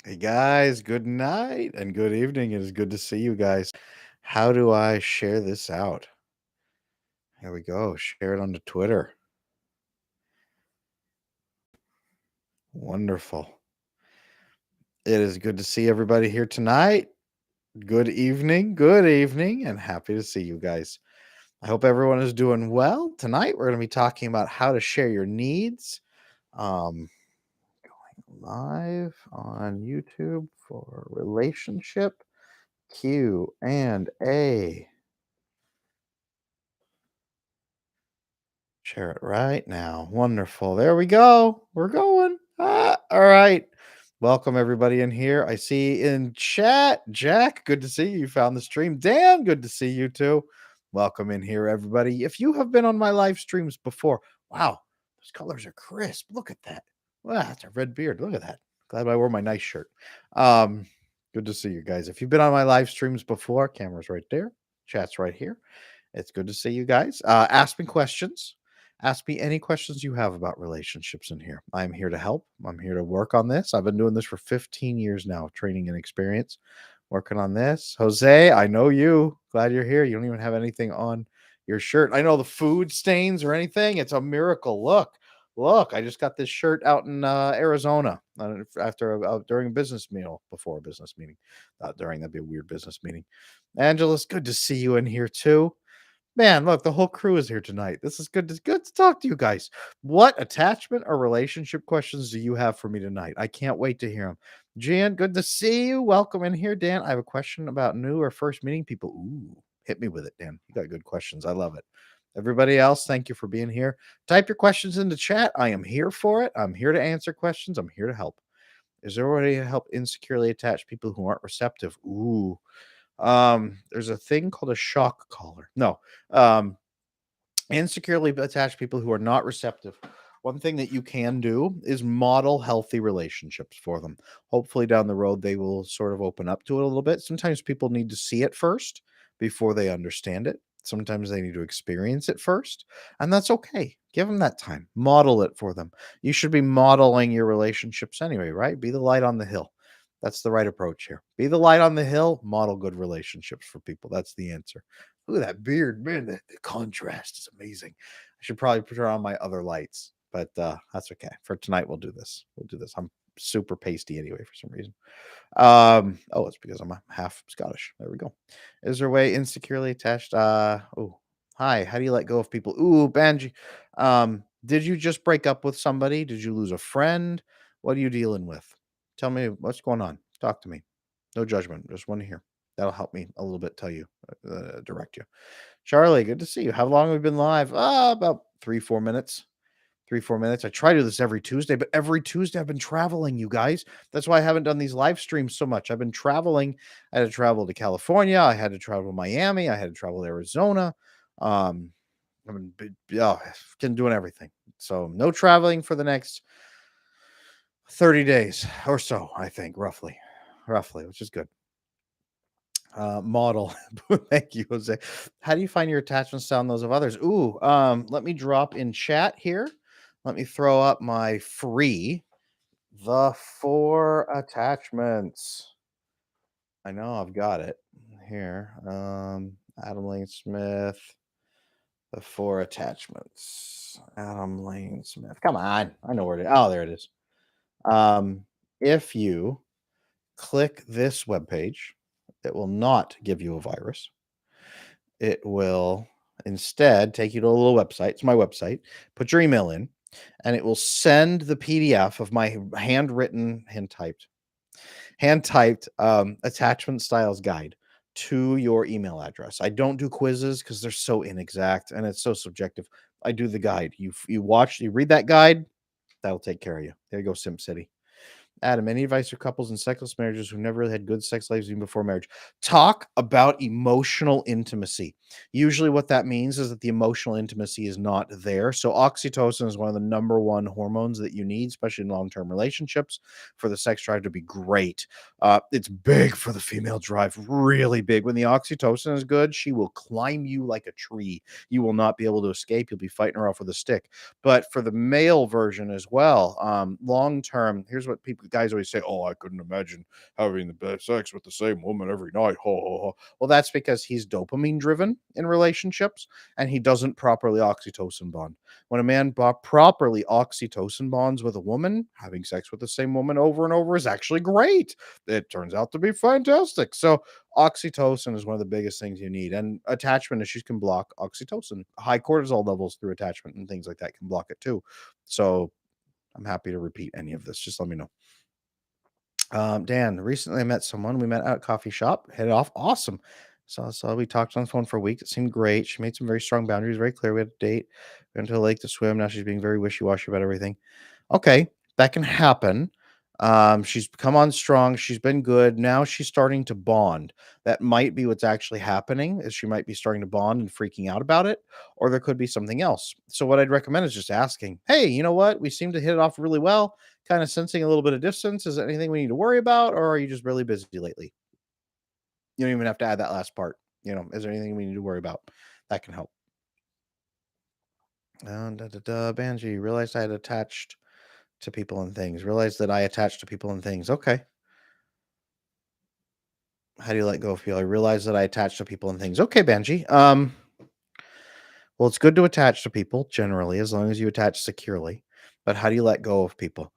Hey guys, good night and good evening. It is good to see you guys. How do I share this out? Here we go. Share it onto Twitter. Wonderful. It is good to see everybody here tonight. Good evening, and happy to see you guys. I hope everyone is doing well. Tonight, we're going to be talking about how to share your needs. Um, Live on YouTube for relationship Q and A. Share it right now. Wonderful. There we go. We're going. All right. Welcome everybody in here. I see in chat, Jack, good to see you. You found the stream. Dan, good to see you too. Welcome in here, everybody. If you have been on my live streams before, wow, those colors are crisp. Look at that. Wow, that's a red beard. Look at that. Glad I wore my nice shirt. Um, Good to see you guys. If you've been on my live streams before, camera's right there, chat's right here. It's good to see you guys. Ask me questions. Ask me any questions you have about relationships in here. I'm here to help. I'm here to work on this. I've been doing this for 15 years now, training and experience, working on this. Jose, I know you. Glad you're here. You don't even have anything on your shirt. I know the food stains or anything. It's a miracle. Look, I just got this shirt out in Arizona after during a business meal, before a business meeting. During, that'd be a weird business meeting. Angela's, good to see you in here too. Man, look, the whole crew is here tonight. This is good to talk to you guys. What attachment or relationship questions do you have for me tonight? I can't wait to hear them. Jan, good to see you. Welcome in here, Dan. I have a question about new or first meeting people. Ooh, hit me with it, Dan. You got good questions. I love it. Everybody else, thank you for being here. Type your questions in the chat. I am here for it. I'm here to answer questions. I'm here to help. Is there a way to help insecurely attached people who aren't receptive? Ooh, there's a thing called a shock collar. No, um, insecurely attached people who are not receptive. One thing that you can do is model healthy relationships for them. Hopefully, down the road, they will sort of open up to it a little bit. Sometimes people need to see it first before they understand it. Sometimes they need to experience it first, and that's okay. Give them that time. Model it for them. You should be modeling your relationships anyway, right? Be the light on the hill. That's the right approach here. Be the light on the hill, model good relationships for people. That's the answer. Look at that beard, man. The contrast is amazing. I should probably put on my other lights, but that's okay. For tonight, we'll do this. We'll do this. I'm super pasty anyway for some reason. Oh, it's because I'm a half Scottish. There we go. Is there a way insecurely attached? Oh, hi. How do you let go of people? Ooh, Banji. Did you just break up with somebody? Did you lose a friend? What are you dealing with? Tell me what's going on. Talk to me. No judgment. Just want to hear. That'll help me a little bit. Tell you, direct you. Charlie, good to see you. How long have we been live? About 3, 4 minutes. 3, 4 minutes. I try to do this every Tuesday, but every Tuesday I've been traveling, you guys. That's why I haven't done these live streams so much. I've been traveling. I had to travel to California. I had to travel to Miami. I had to travel to Arizona. Um, I've been doing everything. So no traveling for the next 30 days or so, I think, roughly, which is good. Model. Thank you, Jose. How do you find your attachment style and those of others? Ooh, let me drop in chat here. Let me throw up my free the 4 attachments. I know I've got it here. Adam Lane Smith, the 4 attachments. Adam Lane Smith. Come on. I know where it is. Oh, there it is. If you click this webpage, it will not give you a virus. It will instead take you to a little website. It's my website. Put your email in, and it will send the PDF of my hand typed attachment styles guide to your email address. I don't do quizzes because they're so inexact and it's so subjective. I do the guide. You read that guide, that'll take care of you. There you go, Sim City. Adam, any advice for couples in sexless marriages who never really had good sex lives even before marriage? Talk about emotional intimacy. Usually, what that means is that the emotional intimacy is not there. So, oxytocin is one of the number one hormones that you need, especially in long term relationships, for the sex drive to be great. It's big for the female drive, really big. When the oxytocin is good, she will climb you like a tree. You will not be able to escape. You'll be fighting her off with a stick. But for the male version as well, long term, here's what people guys always say, "Oh, I couldn't imagine having the best sex with the same woman every night." Ho ho ho. Well, that's because he's dopamine driven in relationships, and he doesn't properly oxytocin bond. When a man properly oxytocin bonds with a woman, having sex with the same woman over and over is actually great. It turns out to be fantastic. So oxytocin is one of the biggest things you need, and attachment issues can block oxytocin. High cortisol levels through attachment and things like that can block it too. So I'm happy to repeat any of this. Just let me know. Dan, recently I met someone. We met at a coffee shop, hit it off. Awesome. So we talked on the phone for a week. It seemed great. She made some very strong boundaries, very clear. We had a date. We went to a lake to swim. Now she's being very wishy-washy about everything. Okay, that can happen. She's come on strong. She's been good. Now she's starting to bond. That might be what's actually happening, is she might be starting to bond and freaking out about it, or there could be something else. So what I'd recommend is just asking, "Hey, you know what? We seem to hit it off really well. Kind of sensing a little bit of distance. Is there anything we need to worry about, or are you just really busy lately?" You don't even have to add that last part. Is there anything we need to worry about? That can help. Banji, realized I had attached to people and things. Realized that I attach to people and things. Okay. How do you let go of people? I realize that I attach to people and things. Okay, Banji. Well, it's good to attach to people generally, as long as you attach securely. But how do you let go of people?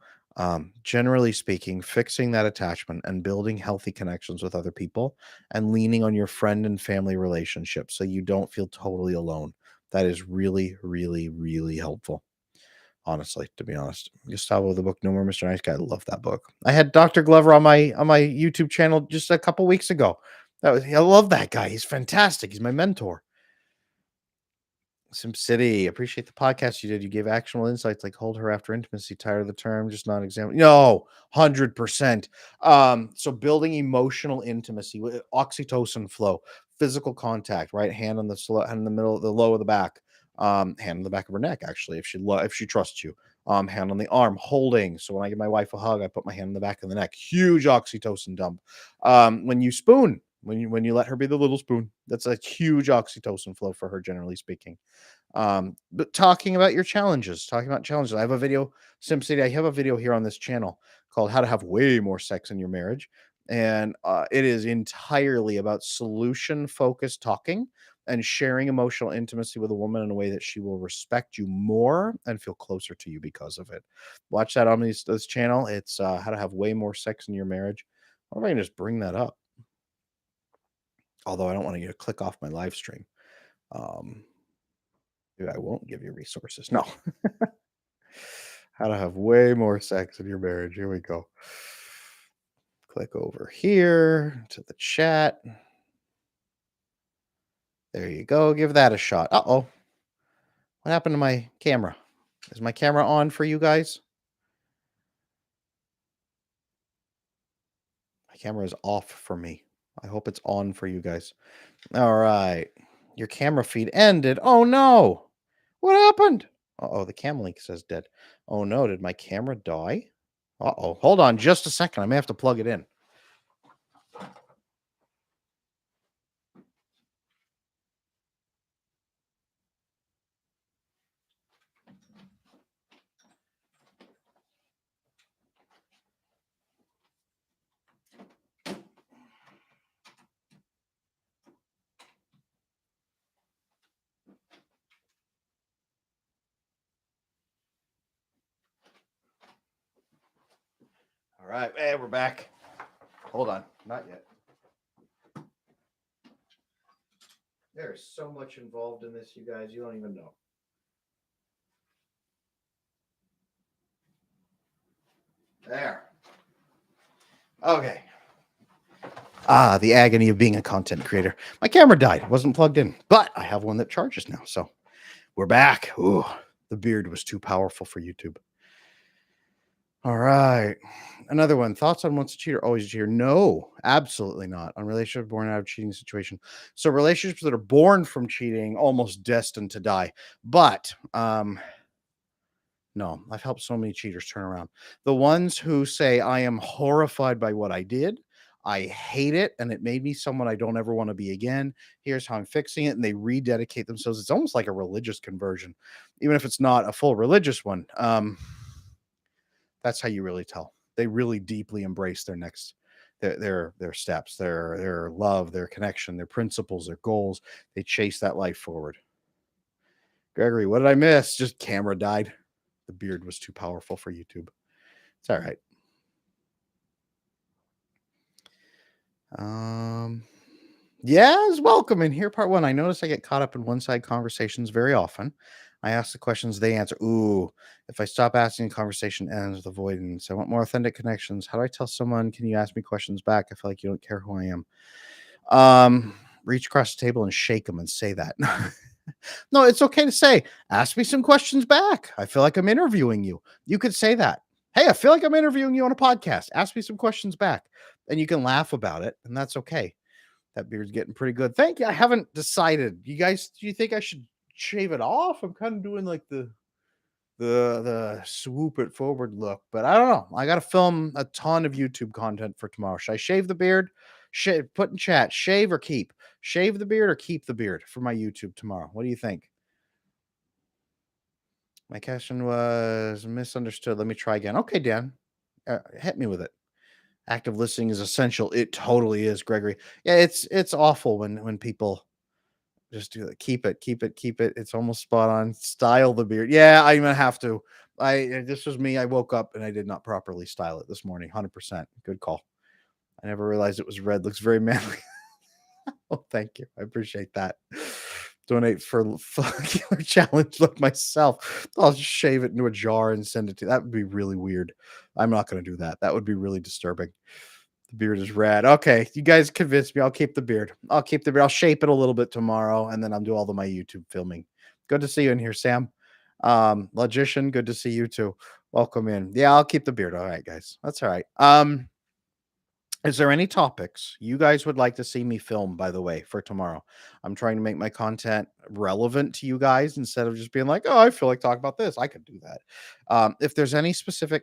Generally speaking, fixing that attachment and building healthy connections with other people and leaning on your friend and family relationships so you don't feel totally alone. That is really, really, really helpful. Honestly, to be honest. Gustavo, the book No More Mr. Nice Guy. I love that book. I had Dr. Glover on my YouTube channel just a couple weeks ago. I love that guy. He's fantastic. He's my mentor. SimCity, appreciate the podcast you did. You gave actionable insights like hold her after intimacy, tired of the term, just not example. No, 100%. So building emotional intimacy with oxytocin flow, physical contact, right? Hand on the hand in the middle, the low of the back, hand on the back of her neck, actually, if she trusts you. Hand on the arm, holding. So when I give my wife a hug, I put my hand on the back of the neck. Huge oxytocin dump. When you spoon, when you let her be the little spoon, that's a huge oxytocin flow for her, generally speaking. But talking about challenges. I have a video, SimCity. I have a video here on this channel called How to Have Way More Sex in Your Marriage. And it is entirely about solution focused talking and sharing emotional intimacy with a woman in a way that she will respect you more and feel closer to you because of it. Watch that on this channel. It's How to Have Way More Sex in Your Marriage. Or I can just bring that up. Although I don't want you to click off my live stream. Um, Maybe I won't give you resources. No. How to have way more sex in your marriage. Here we go. Click over here to the chat. There you go. Give that a shot. Uh-oh. What happened to my camera? Is my camera on for you guys? My camera is off for me. I hope it's on for you guys. All right. Your camera feed ended. Oh no. What happened? Uh-oh, the cam link says dead. Oh no, did my camera die? Uh-oh. Hold on just a second. I may have to plug it in. All right. Hey, we're back. Hold on. Not yet. There's so much involved in this, you guys. You don't even know. There. Okay. The agony of being a content creator. My camera died. It wasn't plugged in, but I have one that charges now. So we're back. Ooh, the beard was too powerful for YouTube. All right. Another one. Thoughts on once a cheater, always a cheater? No, absolutely not. On relationship born out of cheating situation. So relationships that are born from cheating, almost destined to die. But no, I've helped so many cheaters turn around. The ones who say, I am horrified by what I did. I hate it, and it made me someone I don't ever want to be again. Here's how I'm fixing it. And they rededicate themselves. It's almost like a religious conversion, even if it's not a full religious one. That's how you really tell. They really deeply embrace their next their steps, their love, their connection, their principles, their goals. They chase that life forward. Gregory, what did I miss? Just camera died. The beard was too powerful for YouTube. It's all right. Um, yes, welcome in here. Part one. I notice I get caught up in one-side conversations very often. I ask the questions, they answer. Ooh, if I stop asking, the conversation ends with avoidance. I want more authentic connections. How do I tell someone, can you ask me questions back? I feel like you don't care who I am. Reach across the table and shake them and say that. No, it's okay to say, ask me some questions back. I feel like I'm interviewing you. You could say that. Hey, I feel like I'm interviewing you on a podcast. Ask me some questions back. And you can laugh about it, and that's okay. That beard's getting pretty good. Thank you. I haven't decided. You guys, do you think I should shave it off? I'm kind of doing like the swoop it forward look, but I don't know. I got to film a ton of YouTube content for tomorrow. Should I shave the beard? Put in chat, shave or keep? Shave the beard or keep the beard for my YouTube tomorrow? What do you think? My question was misunderstood. Let me try again. Okay, Dan, hit me with it. Active listening is essential. It totally is, Gregory. Yeah, it's awful when people just do that. Keep it, keep it, keep it. It's almost spot on. Style the beard. Yeah, I'm gonna have to. This was me. I woke up and I did not properly style it this morning. 100%. Good call. I never realized it was red. Looks very manly. Oh, thank you. I appreciate that. Donate for follicular challenge. Look myself. I'll just shave it into a jar and send it to. That would be really weird. I'm not going to do that. That would be really disturbing. The beard is red. Okay, you guys convinced me. I'll keep the beard. I'll keep the beard. I'll shape it a little bit tomorrow, and then I'll do all of my YouTube filming. Good to see you in here, Sam. Logician, good to see you too. Welcome in. Yeah, I'll keep the beard. All right, guys. That's all right. Is there any topics you guys would like to see me film, by the way, for tomorrow? I'm trying to make my content relevant to you guys instead of just being like, oh, I feel like talking about this. I could do that. If there's any specific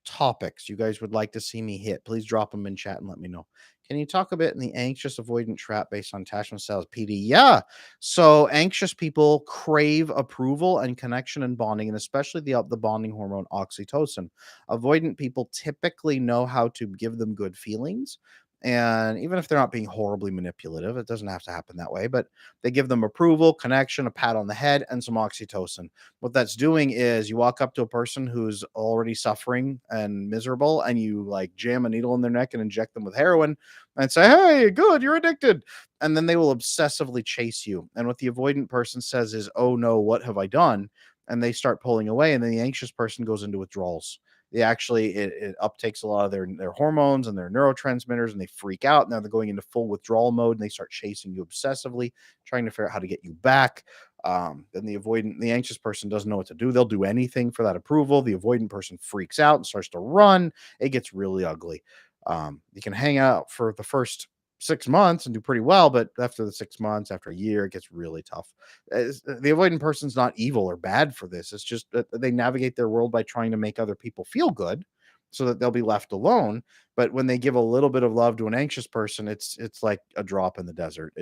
topics you guys would like to see me hit, please drop them in chat and let me know. Can you talk a bit in the anxious avoidant trap based on attachment styles? PD. Yeah. So anxious people crave approval and connection and bonding, and especially the bonding hormone oxytocin. Avoidant people typically know how to give them good feelings. And even if they're not being horribly manipulative, it doesn't have to happen that way, but they give them approval, connection, a pat on the head, and some oxytocin. What that's doing is you walk up to a person who's already suffering and miserable, and you like jam a needle in their neck and inject them with heroin and say, hey, good, you're addicted. And then they will obsessively chase you. And what the avoidant person says is, oh no, what have I done? And they start pulling away. And then the anxious person goes into withdrawals. They actually, it uptakes a lot of their hormones and their neurotransmitters, and they freak out. Now they're going into full withdrawal mode, and they start chasing you obsessively, trying to figure out how to get you back. Then the anxious person doesn't know what to do. They'll do anything for that approval. The avoidant person freaks out and starts to run. It gets really ugly. You can hang out for the first 6 months and do pretty well, but after the 6 months, after a year, it gets really tough. The avoidant person's not evil or bad for this. It's just that they navigate their world by trying to make other people feel good so that they'll be left alone. But when they give a little bit of love to an anxious person, it's like a drop in the desert.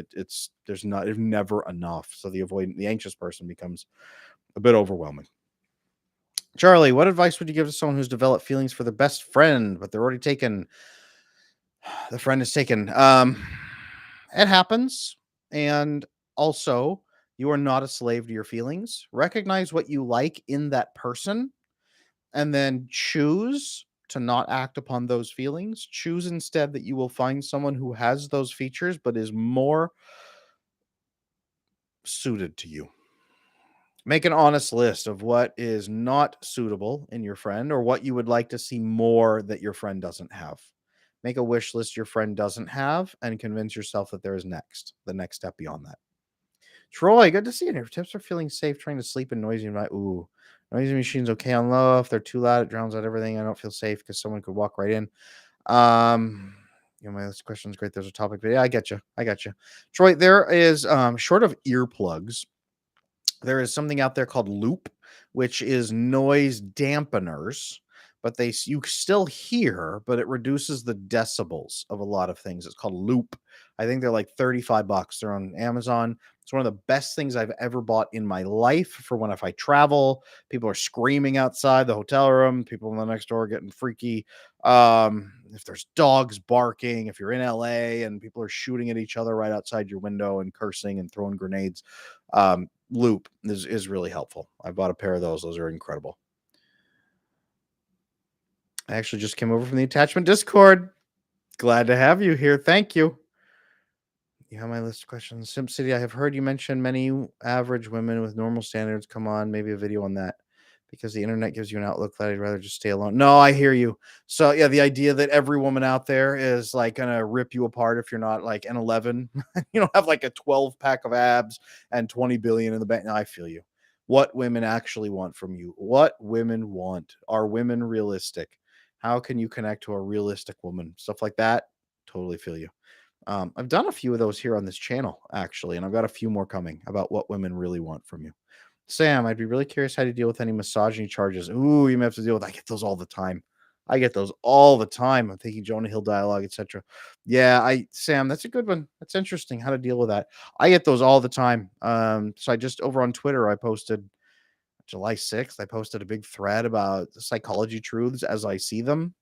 There's never enough. So the anxious person becomes a bit overwhelming. Charlie, what advice would you give to someone who's developed feelings for their best friend, but they're already taken? The friend is taken. It happens. And also, you are not a slave to your feelings. Recognize what you like in that person and then choose to not act upon those feelings. Choose instead that you will find someone who has those features but is more suited to you. Make an honest list of what is not suitable in your friend or what you would like to see more that your friend doesn't have. Make a wish list your friend doesn't have and convince yourself that there is the next step beyond that. Troy, good to see you here. Tips for feeling safe trying to sleep in noisy environment. Ooh, noisy machines okay on low. If they're too loud, it drowns out everything. I don't feel safe because someone could walk right in. My last question is great. There's a topic, but yeah, I get you. Troy, there is short of earplugs, there is something out there called loop, which is noise dampeners, but you still hear, but it reduces the decibels of a lot of things. It's called loop. I think they're like $35. They're on Amazon. It's one of the best things I've ever bought in my life for when if I travel, people are screaming outside the hotel room, people in the next door getting freaky. If there's dogs barking, if you're in LA and people are shooting at each other right outside your window and cursing and throwing grenades, loop is really helpful. I bought a pair of those. Those are incredible. I actually just came over from the attachment Discord. Glad to have you here. Thank you. You have my list of questions. Simp City, I have heard you mention many average women with normal standards. Come on, maybe a video on that because the internet gives you an outlook that I'd rather just stay alone. No, I hear you. So, yeah, the idea that every woman out there is like going to rip you apart if you're not like an 11, you don't have like a 12 pack of abs and 20 billion in the bank. No, I feel you. What women actually want from you, what women want. Are women realistic? How can you connect to a realistic woman? Stuff like that. Totally feel you. I've done a few of those here on this channel, actually, and I've got a few more coming about what women really want from you. Sam, I'd be really curious how to deal with any misogyny charges. Ooh, you may have to deal with. I get those all the time. I get those all the time. I'm thinking Jonah Hill dialogue, etc. Yeah, Sam, that's a good one. That's interesting. How to deal with that? I get those all the time. So I just over on Twitter, I posted July 6th. I posted a big thread about the psychology truths as I see them.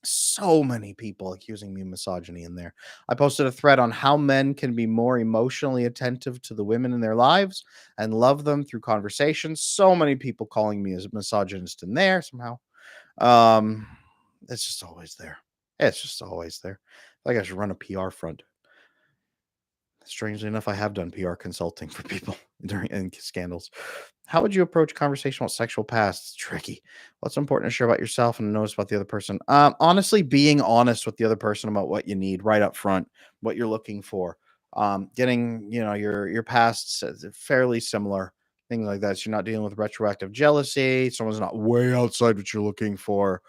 So many people accusing me of misogyny in there. I posted a thread on how men can be more emotionally attentive to the women in their lives and love them through conversations. So many people calling me as a misogynist in there somehow. Um, it's just always there. It's just always there. Like I should run a PR front. Strangely enough, I have done PR consulting for people during in scandals. How would you approach conversation about sexual past? It's tricky. What's important to share about yourself and notice about the other person? Honestly, being honest with the other person about what you need right up front, what you're looking for. Getting your pasts fairly similar, things like that. So you're not dealing with retroactive jealousy. Someone's not way outside what you're looking for.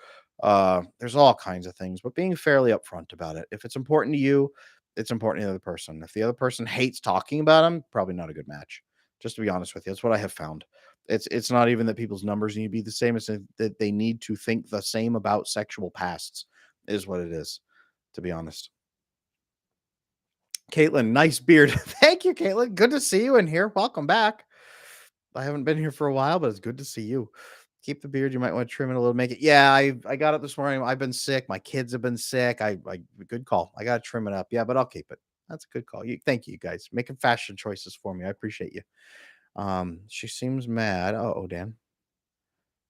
There's all kinds of things, but being fairly upfront about it. If it's important to you, it's important to the other person. If the other person hates talking about them, probably not a good match. Just to be honest with you, that's what I have found. It's not even that people's numbers need to be the same. It's that they need to think the same about sexual pasts, is what it is, to be honest. Caitlin, nice beard. Thank you, Caitlin. Good to see you in here. Welcome back. I haven't been here for a while, but it's good to see you. Keep the beard. You might want to trim it a little. Make it. Yeah, I got it this morning. I've been sick. My kids have been sick. I good call. I got to trim it up. Yeah, but I'll keep it. That's a good call. Thank you guys making fashion choices for me. I appreciate you. She seems mad. Oh, Dan.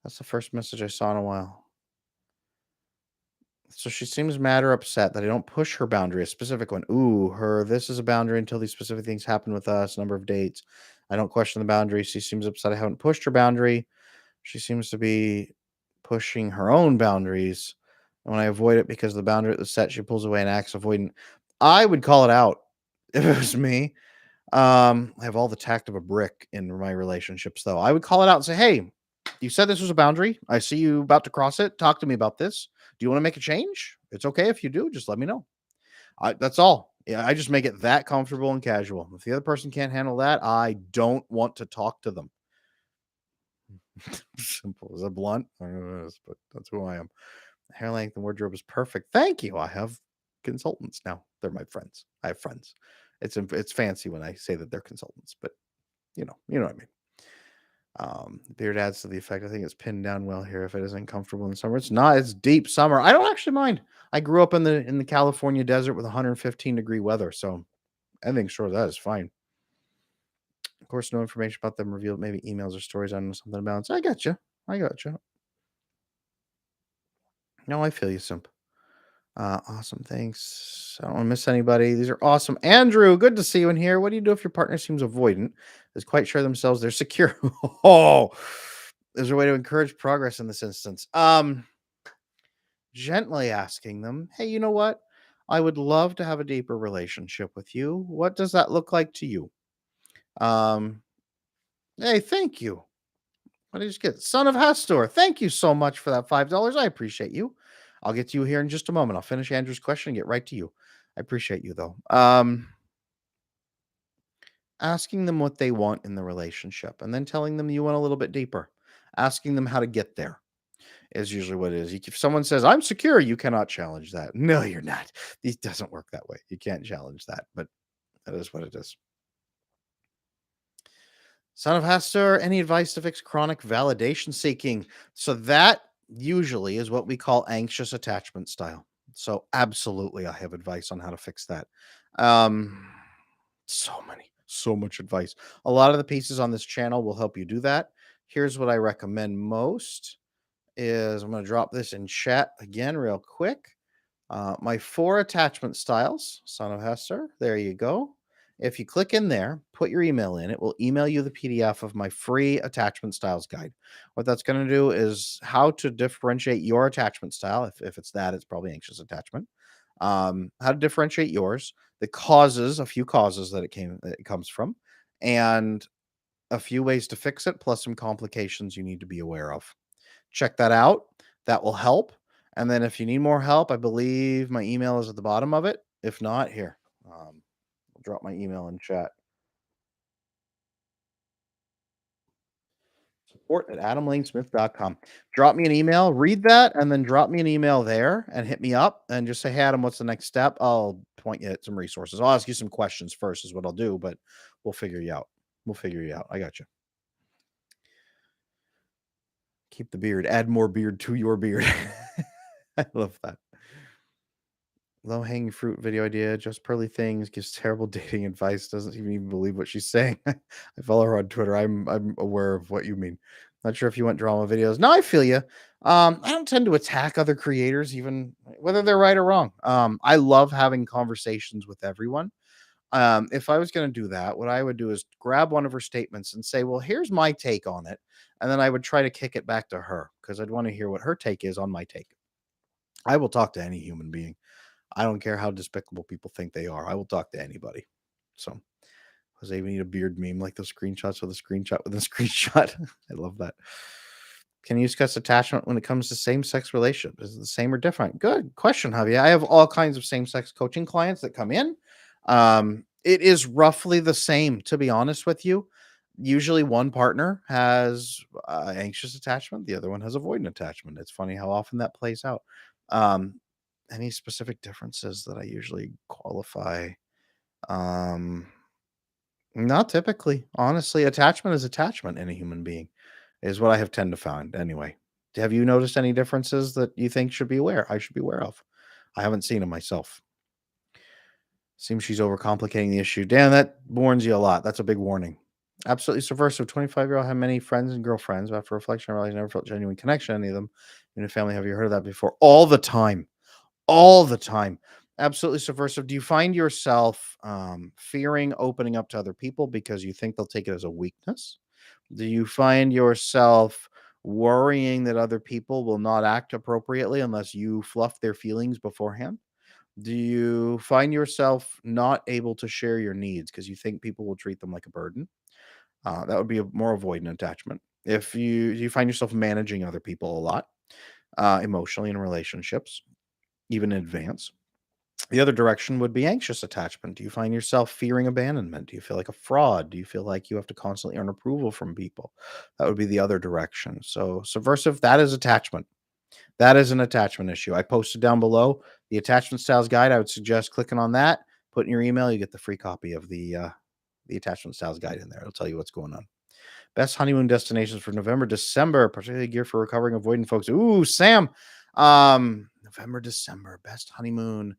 That's the first message I saw in a while. So she seems mad or upset that I don't push her boundary, a specific one. Ooh, this is a boundary until these specific things happen with us, number of dates. I don't question the boundary. She seems upset I haven't pushed her boundary. She seems to be pushing her own boundaries. And when I avoid it because the boundary was set, she pulls away and acts avoidant. I would call it out if it was me. I have all the tact of a brick in my relationships, though. I would call it out and say, "Hey, you said this was a boundary. I see you about to cross it. Talk to me about this. Do you want to make a change? It's okay if you do. Just let me know." That's all. Yeah, I just make it that comfortable and casual. If the other person can't handle that, I don't want to talk to them. Simple as a blunt. I don't know what it is, but that's who I am. Hair length and wardrobe is perfect. Thank you. I have consultants now. They're my friends. I have friends. It's fancy when I say that they're consultants, but you know what I mean. Beard adds to the effect. I think it's pinned down well here. If it isn't comfortable in summer, it's not. It's deep summer. I don't actually mind. I grew up in the California desert with 115-degree weather, so anything short of that is fine. Of course, no information about them revealed. Maybe emails or stories. I don't know something about it. So I got you. I got you. No, I feel you, simp. Awesome. Thanks. I don't want to miss anybody. These are awesome. Andrew, good to see you in here. What do you do if your partner seems avoidant, is quite sure themselves they're secure? Oh, is there a way to encourage progress in this instance? Gently asking them, hey, you know what? I would love to have a deeper relationship with you. What does that look like to you? Um, hey, thank you. What did you just get? Son of Hastor, thank you so much for that $5. I appreciate you. I'll get to you here in just a moment. I'll finish Andrew's question and get right to you. I appreciate you though. Asking them what they want in the relationship and then telling them you want a little bit deeper. Asking them how to get there is usually what it is. If someone says, I'm secure, you cannot challenge that. No, you're not. It doesn't work that way. You can't challenge that, but that is what it is. Son of Hester, any advice to fix chronic validation seeking? So that usually is what we call anxious attachment style. So absolutely, I have advice on how to fix that. Um, so much advice. A lot of the pieces on this channel will help you do that. Here's what I recommend most is I'm going to drop this in chat again real quick. My 4 attachment styles, son of Hester. There you go. If you click in there, put your email in, it will email you the PDF of my free attachment styles guide. What that's going to do is how to differentiate your attachment style. If it's that, it's probably anxious attachment. How to differentiate yours, the causes, a few causes that it comes from, and a few ways to fix it, plus some complications you need to be aware of. Check that out. That will help. And then if you need more help, I believe my email is at the bottom of it. If not, here, I'll drop my email in chat. Support at adamlanesmith.com. Drop me an email, read that, and then drop me an email there and hit me up and just say, hey, Adam, what's the next step? I'll point you at some resources. I'll ask you some questions first, is what I'll do, but we'll figure you out. We'll figure you out. I got you. Keep the beard. Add more beard to your beard. I love that. Low hanging fruit video idea. Just pearly things. Gives terrible dating advice. Doesn't even believe what she's saying. I follow her on Twitter. I'm aware of what you mean. Not sure if you want drama videos. No, I feel you. I don't tend to attack other creators, even whether they're right or wrong. I love having conversations with everyone. If I was going to do that, what I would do is grab one of her statements and say, well, here's my take on it. And then I would try to kick it back to her because I'd want to hear what her take is on my take. I will talk to any human being. I don't care how despicable people think they are. I will talk to anybody. So, because they even need a beard meme like those screenshots with a screenshot with a screenshot. I love that. Can you discuss attachment when it comes to same-sex relationships? Is it the same or different? Good question, Javier. I have all kinds of same-sex coaching clients that come in. It is roughly the same, to be honest with you. Usually one partner has anxious attachment, the other one has avoidant attachment. It's funny how often that plays out. Um, any specific differences that I usually qualify? Um, Not typically. Honestly, attachment is attachment in a human being, is what I have tend to find anyway. Have you noticed any differences that you think I should be aware of? I haven't seen them myself. Seems she's overcomplicating the issue. Dan, that warns you a lot. That's a big warning. Absolutely subversive. 25-year-old have many friends and girlfriends, but after reflection, I realized I never felt genuine connection to any of them in a family. Have you heard of that before? All the time. All the time. Absolutely subversive. Do you find yourself fearing opening up to other people because you think they'll take it as a weakness? Do you find yourself worrying that other people will not act appropriately unless you fluff their feelings beforehand? Do you find yourself not able to share your needs because you think people will treat them like a burden? That would be a more avoidant attachment. If you find yourself managing other people a lot, emotionally in relationships, even in advance. The other direction would be anxious attachment. Do you find yourself fearing abandonment? Do you feel like a fraud? Do you feel like you have to constantly earn approval from people? That would be the other direction. So subversive, that is attachment. That is an attachment issue. I posted down below the attachment styles guide. I would suggest clicking on that, put in your email, you get the free copy of the attachment styles guide in there. It'll tell you what's going on. Best honeymoon destinations for November, December, particularly gear for recovering avoidant folks. Ooh, Sam. November, December, best honeymoon.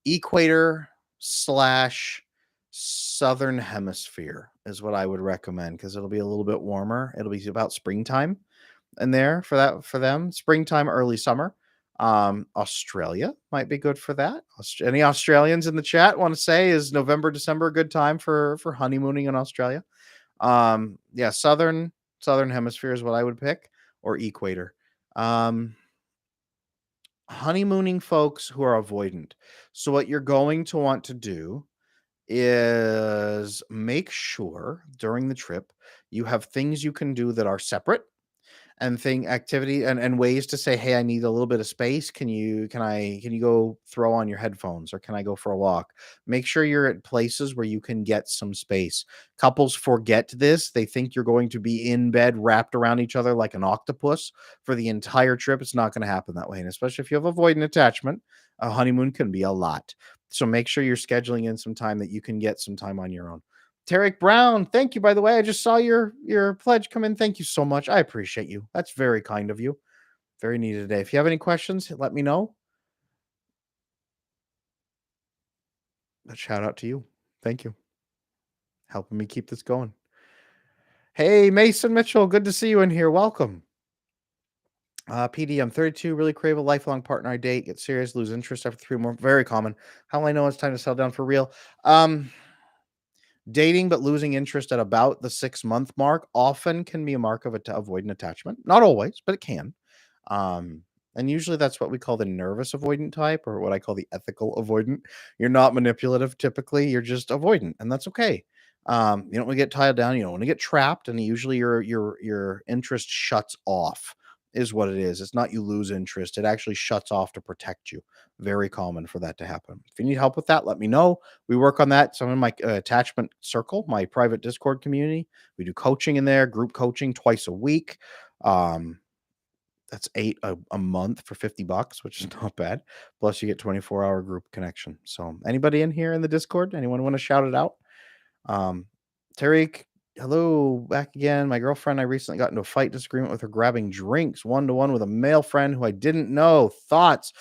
Equator slash southern hemisphere is what I would recommend because it'll be a little bit warmer. It'll be about springtime in there for them. Springtime, early summer. Australia might be good for that. Any Australians in the chat want to say is November, December a good time for honeymooning in Australia? Yeah, southern hemisphere is what I would pick, or equator. Honeymooning folks who are avoidant. So what you're going to want to do is make sure during the trip you have things you can do that are separate and thing activity and ways to say, hey, I need a little bit of space. Can you go throw on your headphones, or can I go for a walk? Make sure you're at places where you can get some space. Couples forget this. They think you're going to be in bed wrapped around each other like an octopus for the entire trip. It's not going to happen that way. And especially if you have avoidant attachment, a honeymoon can be a lot. So make sure you're scheduling in some time that you can get some time on your own. Tarek Brown, thank you, by the way. I just saw your pledge come in. Thank you so much. I appreciate you. That's very kind of you. Very needed today. If you have any questions, let me know. A shout out to you. Thank you. Helping me keep this going. Hey, Mason Mitchell, good to see you in here. Welcome. PD, I'm 32, really crave a lifelong partner I date, get serious, lose interest after 3 more. Very common. How will I know it's time to settle down for real? Dating but losing interest at about the 6-month mark often can be a mark of avoidant attachment. Not always, but it can. Um, and usually that's what we call the nervous avoidant type, or what I call the ethical avoidant. You're not manipulative typically, you're just avoidant, and that's okay. You don't want to get tied down, you don't want to get trapped, and usually your interest shuts off is what it is. It's not you lose interest, it actually shuts off to protect you. Very common for that to happen. If you need help with that, let me know. We work on that. So I'm in my attachment circle, my private Discord community. We do coaching in there, group coaching twice a week. Um, that's eight a month for $50, which is not bad. Plus, you get 24-hour group connection. So, anybody in here in the Discord? Anyone want to shout it out? Um, Tariq, hello, back again. My girlfriend, I recently got into a fight disagreement with her grabbing drinks 1-to-1 with a male friend who I didn't know. Thoughts?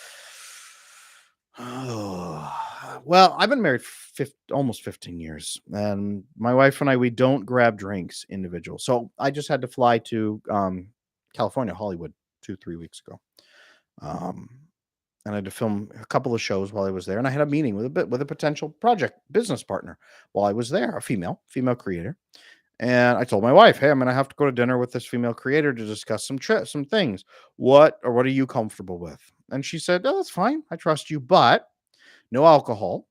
Oh, well, I've been married almost 15 years, and my wife and I, we don't grab drinks individual. So I just had to fly to California, Hollywood, 2, 3 weeks ago. And I had to film a couple of shows while I was there, and I had a meeting with a potential project business partner while I was there, a female creator. And I told my wife, "Hey, I'm gonna have to go to dinner with this female creator to discuss some things. What are you comfortable with?" And she said, "Oh, that's fine. I trust you, but no alcohol,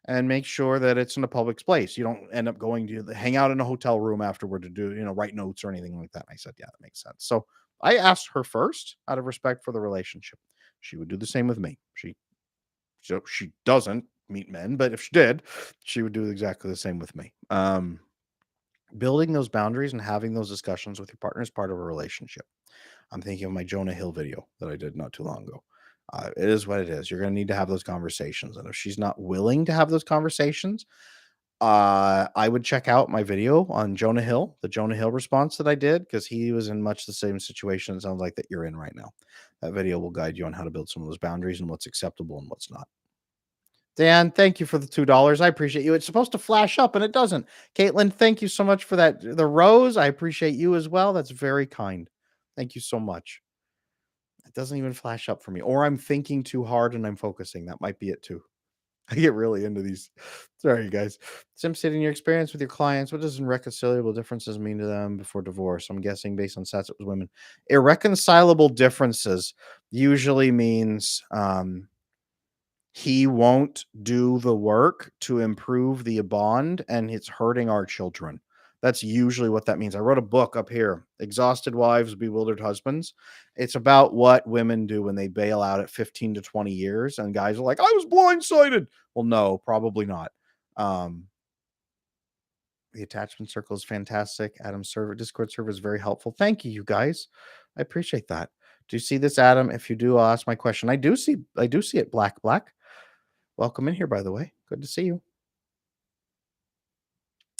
and make sure that it's in a public place. You don't end up going to hang out in a hotel room afterward to do, write notes or anything like that." I said, "Yeah, that makes sense." So I asked her first out of respect for the relationship. She would do the same with me. She doesn't meet men, but if she did, she would do exactly the same with me. Building those boundaries and having those discussions with your partner is part of a relationship. I'm thinking of my Jonah Hill video that I did not too long ago. It is what it is. You're going to need to have those conversations. And if she's not willing to have those conversations, I would check out my video on Jonah Hill, the Jonah Hill response that I did, because he was in much the same situation, it sounds like, that you're in right now. That video will guide you on how to build some of those boundaries and what's acceptable and what's not. Dan, thank you for the $2. I appreciate you. It's supposed to flash up and it doesn't. Caitlin, thank you so much for that. The rose, I appreciate you as well. That's very kind. Thank you so much. It doesn't even flash up for me, or I'm thinking too hard and I'm focusing. That might be it too. I get really into these. Sorry, guys. SimCity, in your experience with your clients, what does irreconcilable differences mean to them before divorce? I'm guessing based on stats, it was women. Irreconcilable differences usually means he won't do the work to improve the bond and it's hurting our children. That's usually what that means. I wrote a book up here, Exhausted Wives, Bewildered Husbands. It's about what women do when they bail out at 15 to 20 years and guys are like, "I was blindsided." Well, no, probably not. Um, the attachment circle is fantastic. Adam's Discord server is very helpful. Thank you, you guys. I appreciate that. Do you see this, Adam? If you do, I'll ask my question. I do see it, Black. Welcome in here, by the way. Good to see you.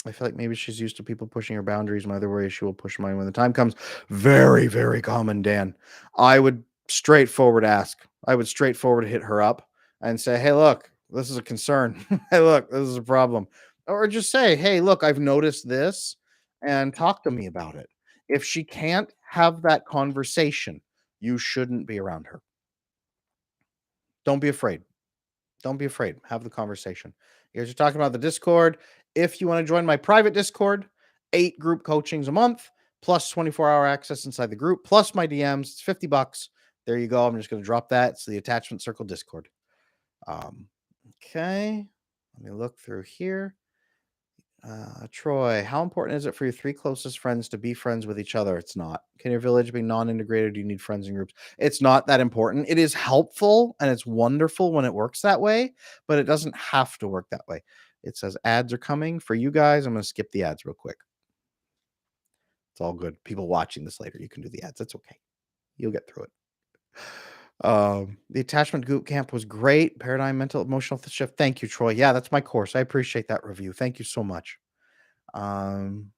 I feel like maybe she's used to people pushing her boundaries. My other worry is she will push mine when the time comes. Very, very common, Dan. I would straightforward ask. I would straightforward hit her up and say, "Hey, look, this is a concern. Hey, look, this is a problem." Or just say, "Hey, look, I've noticed this," and talk to me about it. If she can't have that conversation, you shouldn't be around her. Don't be afraid. Don't be afraid. Have the conversation. You guys are talking about the Discord. If you want to join my private Discord, 8 group coachings a month, plus 24-hour access inside the group, plus my DMs. It's $50. There you go. I'm just going to drop that. It's the Attachment Circle Discord. Okay. Let me look through here. Troy, how important is it for your 3 closest friends to be friends with each other? It's not. Can your village be non-integrated? Do you need friends in groups? It's not that important. It is helpful and it's wonderful when it works that way, but it doesn't have to work that way. It says ads are coming for you guys. I'm going to skip the ads real quick. It's all good. People watching this later, you can do the ads. That's okay. You'll get through it. The Attachment Bootcamp was great. Paradigm Mental Emotional Shift. Thank you, Troy. Yeah, that's my course. I appreciate that review. Thank you so much. Um,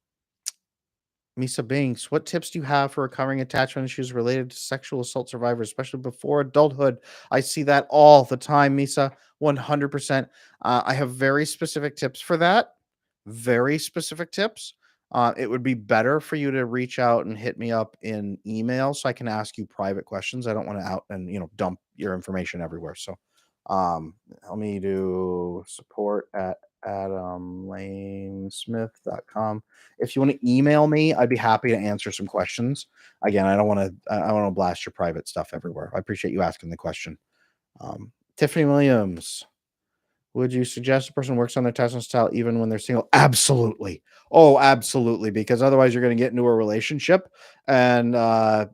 Misa Binks, what tips do you have for recovering attachment issues related to sexual assault survivors, especially before adulthood? I see that all the time, Misa, 100%. I have very specific tips for that. Very specific tips. It would be better for you to reach out and hit me up in email so I can ask you private questions. I don't want to out and dump your information everywhere. So let me do support at adamlanesmith.com. If you want to email me, I'd be happy to answer some questions. Again, I want to blast your private stuff everywhere. I appreciate you asking the question. Tiffany Williams, would you suggest a person works on their attachment style even when they're single? Absolutely. Oh, absolutely. Because otherwise, you're going to get into a relationship and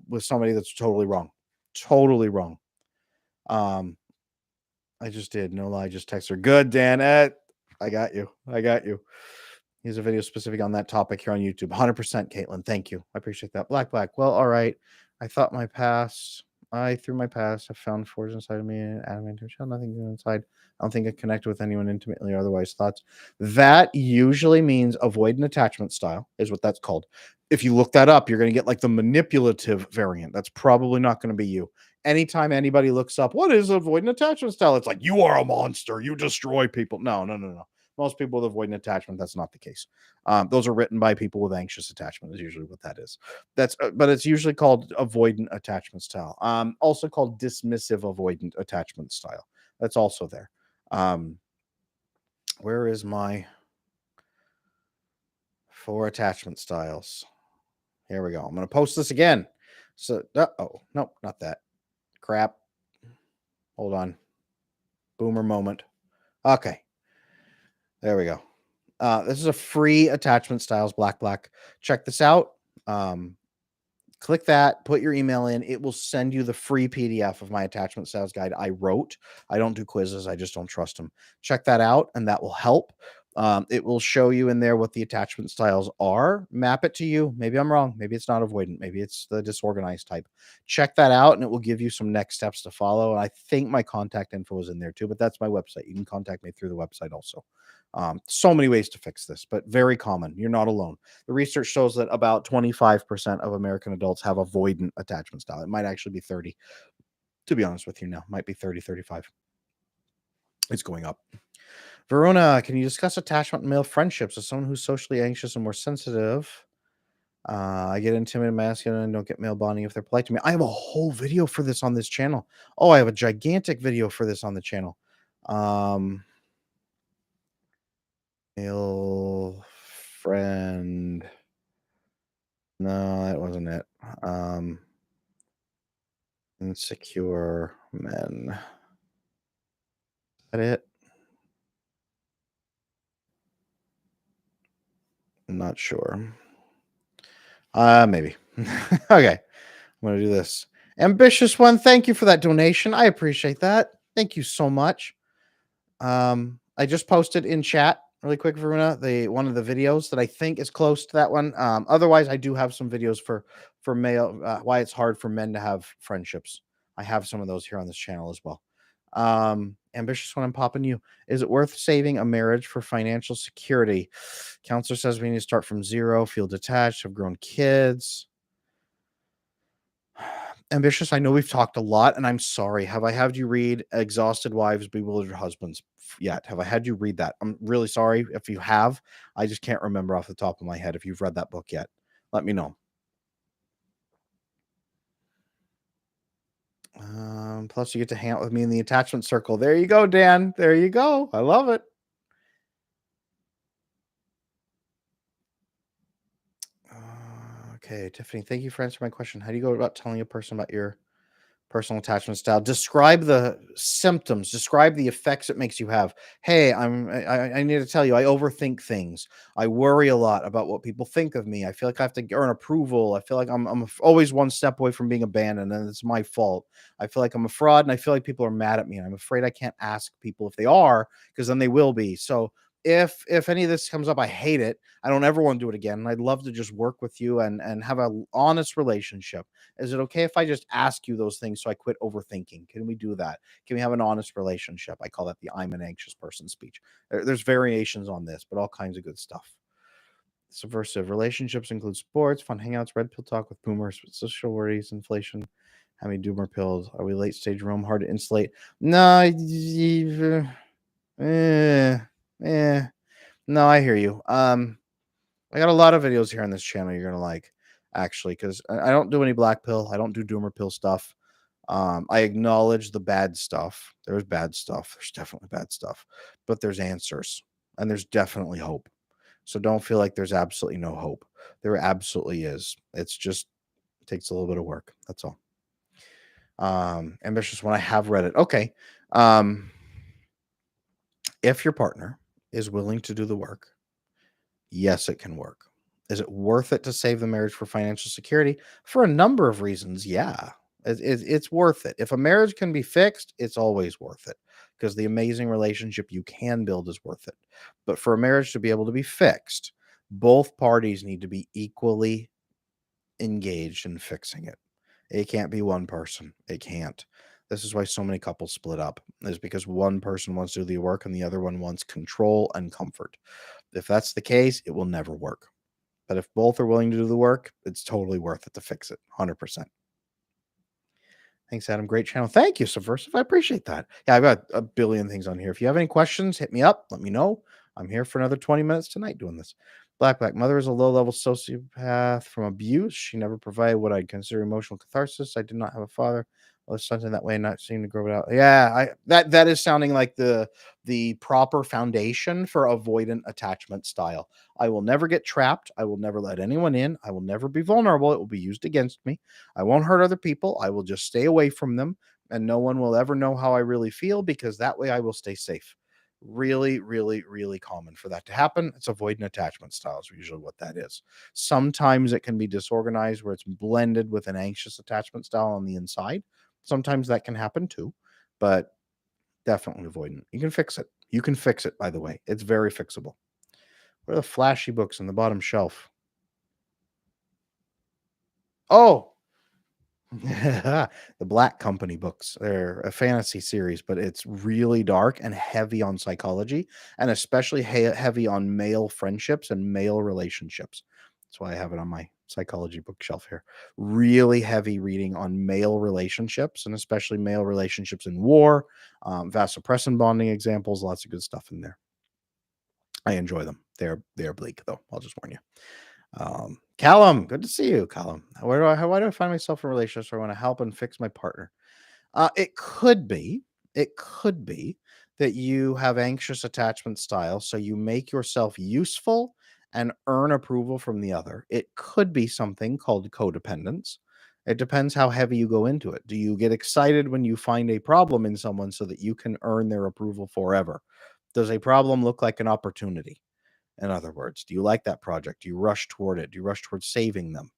with somebody that's totally wrong. Totally wrong. Um, I just did. No lie. Just text her. Good, Dan. I got you. I got you. Here's a video specific on that topic here on YouTube. 100%, Caitlin. Thank you. I appreciate that. Black. Well, all right. I thought my past. I through my past have found forged inside of me and adamant to shall nothing new inside. I don't think I connected with anyone intimately or otherwise. Thoughts. That usually means avoidant attachment style, is what that's called. If you look that up, you're going to get like the manipulative variant. That's probably not going to be you. Anytime anybody looks up, what is avoidant attachment style? It's like, you are a monster. You destroy people. No. Most people with avoidant attachment, that's not the case. Those are written by people with anxious attachment, is usually what that is. But it's usually called avoidant attachment style. Also called dismissive avoidant attachment style. That's also there. Where is my 4 attachment styles? Here we go. I'm going to post this again. So, no, not that. Crap. Hold on. Boomer moment. Okay. There we go. This is a free attachment styles black. Check this out. Click that, put your email in. It will send you the free PDF of my attachment styles guide I wrote. I don't do quizzes. I just don't trust them. Check that out, and that will help. It will show you in there what the attachment styles are. Map it to you. Maybe I'm wrong. Maybe it's not avoidant. Maybe it's the disorganized type. Check that out, and it will give you some next steps to follow. And I think my contact info is in there too, but that's my website. You can contact me through the website also. So many ways to fix this, but very common. You're not alone. The research shows that about 25% of American adults have avoidant attachment style. It might actually be 30, to be honest with you now. Might be 30, 35. It's going up. Verona, can you discuss attachment in male friendships as someone who's socially anxious and more sensitive? I get intimidated, masculine, and don't get male bonding if they're polite to me. I have a whole video for this on this channel. Oh, I have a gigantic video for this on the channel. Male friend. No, that wasn't it. Insecure men. Is that it? I'm not sure. Maybe. Okay. I'm gonna do this. Ambitious one. Thank you for that donation. I appreciate that. Thank you so much. I just posted in chat really quick, Veruna, the one of the videos that I think is close to that one. Otherwise, I do have some videos for male why it's hard for men to have friendships. I have some of those here on this channel as well. Ambitious one, I'm popping you. Is it worth saving a marriage for financial security? Counselor says we need to start from zero, feel detached, have grown kids. Ambitious, I know we've talked a lot, and I'm sorry. Have I had you read Exhausted Wives, Bewildered Husbands yet? Have I had you read that? I'm really sorry if you have. I just can't remember off the top of my head if you've read that book yet. Let me know. Plus, you get to hang out with me in the attachment circle. There you go, Dan. There you go. I love it. Okay, Tiffany, thank you for answering my question. How do you go about telling a person about your personal attachment style? Describe the symptoms, describe the effects it makes you have. Hey, I need to tell you, I overthink things. I worry a lot about what people think of me. I feel like I have to earn approval. I feel like I'm always one step away from being abandoned, and it's my fault. I feel like I'm a fraud, and I feel like people are mad at me. And I'm afraid I can't ask people if they are, because then they will be. So if any of this comes up, I hate it. I don't ever want to do it again. And I'd love to just work with you and have an honest relationship. Is it okay if I just ask you those things so I quit overthinking? Can we do that? Can we have an honest relationship? I call that the I'm an anxious person speech. There's variations on this, but all kinds of good stuff. Subversive relationships include sports, fun hangouts, red pill talk with boomers, social worries, inflation, having doomer pills. Are we late stage Rome? Hard to insulate? No, eh, eh. No, I hear you. I got a lot of videos here on this channel you're gonna like, actually, because I don't do any black pill. I don't do doomer pill stuff. I acknowledge the bad stuff. There's bad stuff. There's definitely bad stuff, but there's answers and there's definitely hope. So don't feel like there's absolutely no hope. There absolutely is. It's just it takes a little bit of work. That's all. Ambitious when I have read it. Okay. Um, if your partner is willing to do the work, yes, it can work. Is it worth it to save the marriage for financial security? For a number of reasons, yeah. It's worth it. If a marriage can be fixed, it's always worth it because the amazing relationship you can build is worth it. But for a marriage to be able to be fixed, both parties need to be equally engaged in fixing it. It can't be one person. It can't. This is why so many couples split up, is because one person wants to do the work and the other one wants control and comfort. If that's the case, it will never work. But if both are willing to do the work, it's totally worth it to fix it. 100%. Thanks, Adam. Great channel. Thank you, Subversive. I appreciate that. Yeah, I've got a billion things on here. If you have any questions, hit me up. Let me know. I'm here for another 20 minutes tonight doing this. Black Mother is a low-level sociopath from abuse. She never provided what I'd consider emotional catharsis. I did not have a father. Or something that way, not seem to grow it out. Yeah, that is sounding like the proper foundation for avoidant attachment style. I will never get trapped. I will never let anyone in. I will never be vulnerable. It will be used against me. I won't hurt other people. I will just stay away from them, and no one will ever know how I really feel because that way I will stay safe. Really, really, really common for that to happen. It's avoidant attachment styles, usually what that is. Sometimes it can be disorganized where it's blended with an anxious attachment style on the inside. Sometimes that can happen too, but definitely avoidant. You can fix it. You can fix it, by the way. It's very fixable. What are the flashy books on the bottom shelf? Oh, the Black Company books. They're a fantasy series, but it's really dark and heavy on psychology, and especially heavy on male friendships and male relationships. That's why I have it on my psychology bookshelf here. Really heavy reading on male relationships, and especially male relationships in war, vasopressin bonding examples. Lots of good stuff in there. I enjoy them. They're bleak though. I'll just warn you. Callum, good to see you, Callum. Why do I find myself in relationships where I want to help and fix my partner? It could be, it could be that you have anxious attachment style, so you make yourself useful and earn approval from the other. It could be something called codependence. It depends how heavy you go into it. Do you get excited when you find a problem in someone so that you can earn their approval forever? Does a problem look like an opportunity? In other words, do you like that project? Do you rush toward it? Do you rush towards saving them?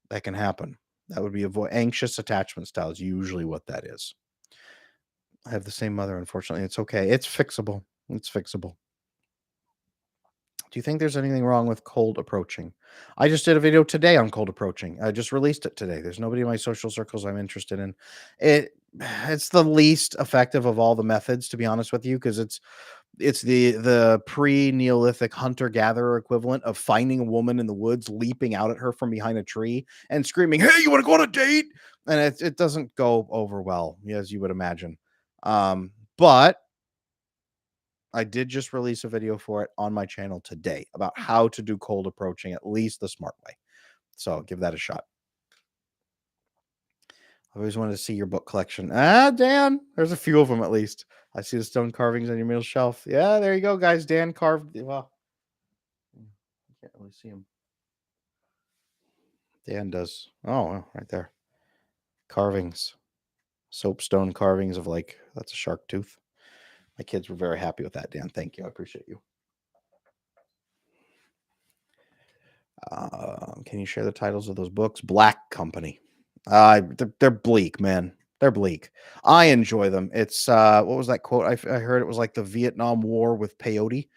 That can happen. That would be anxious attachment style is usually what that is. I have the same mother, unfortunately. It's okay. It's fixable. It's fixable. Do you think there's anything wrong with cold approaching? I just did a video today on cold approaching. I just released it today. There's nobody in my social circles I'm interested in. It it's the least effective of all the methods, to be honest with you, because it's the pre-Neolithic hunter-gatherer equivalent of finding a woman in the woods, leaping out at her from behind a tree and screaming, "Hey, you want to go on a date?" And it doesn't go over well, as you would imagine. But I did just release a video for it on my channel today about how to do cold approaching at least the smart way. So give that a shot. I always wanted to see your book collection. Dan, there's a few of them at least. I see the stone carvings on your middle shelf. Yeah, there you go, guys. Dan carved. Well, I can't really see him. Dan does. Oh, well, right there. Carvings. Soapstone carvings of that's a shark tooth. My kids were very happy with that, Dan. Thank you. I appreciate you. Can you share the titles of those books? Black Company. They're bleak, man. They're bleak. I enjoy them. It's what was that quote? I heard it was like the Vietnam War with peyote.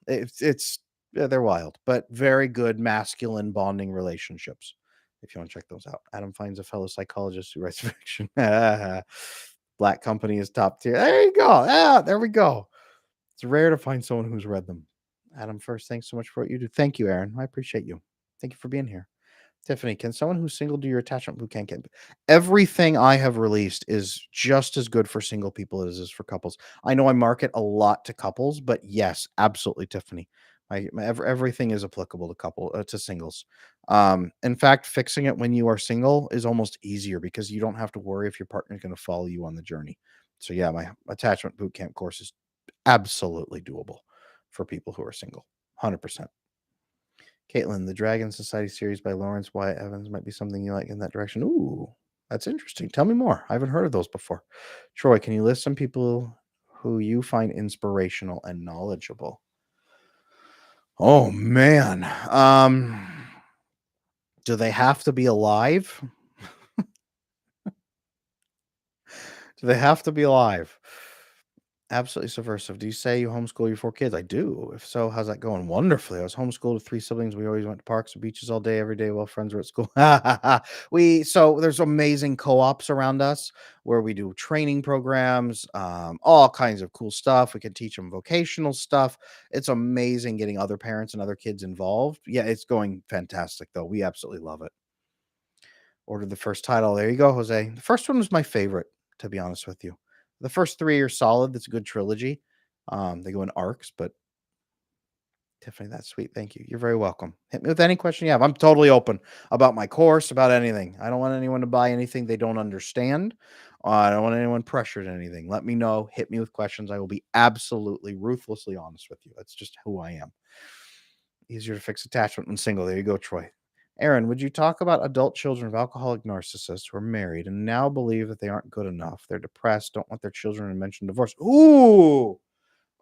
It's yeah, they're wild, but very good masculine bonding relationships. If you want to check those out, Adam finds a fellow psychologist who writes fiction. Black Company is top tier. There you go. Yeah, there we go. It's rare to find someone who's read them. Adam first, thanks so much for what you do. Thank you, Aaron. I appreciate you. Thank you for being here. Tiffany, can someone who's single do your attachment bootcamp camp? Everything I have released is just as good for single people as it is for couples. I know I market a lot to couples, but yes, absolutely, Tiffany. Everything is applicable to to singles. In fact, fixing it when you are single is almost easier because you don't have to worry if your partner is going to follow you on the journey. So yeah, my attachment bootcamp course is absolutely doable for people who are single. 100%. Caitlin, the Dragon Society series by Lawrence Wyatt Evans might be something you like in that direction. Ooh, that's interesting. Tell me more. I haven't heard of those before. Troy, can you list some people who you find inspirational and knowledgeable? Oh man. Do they have to be alive? Do they have to be alive? Absolutely subversive. Do you say you homeschool your 4 kids? I do. If so, how's that going? Wonderfully. I was homeschooled with 3 siblings. We always went to parks and beaches all day, every day while friends were at school. So there's amazing co-ops around us where we do training programs, all kinds of cool stuff. We can teach them vocational stuff. It's amazing getting other parents and other kids involved. Yeah, it's going fantastic though. We absolutely love it. Ordered the first title. There you go, Jose. The first one was my favorite, to be honest with you. The first 3 are solid. That's a good trilogy. They go in arcs, but Tiffany, that's sweet. Thank you. You're very welcome. Hit me with any question you have. I'm totally open about my course, about anything. I don't want anyone to buy anything they don't understand. I don't want anyone pressured in anything. Let me know. Hit me with questions. I will be absolutely ruthlessly honest with you. That's just who I am. Easier to fix attachment when single. There you go, Troy. Aaron, would you talk about adult children of alcoholic narcissists who are married and now believe that they aren't good enough? They're depressed, don't want their children to mention divorce. Ooh,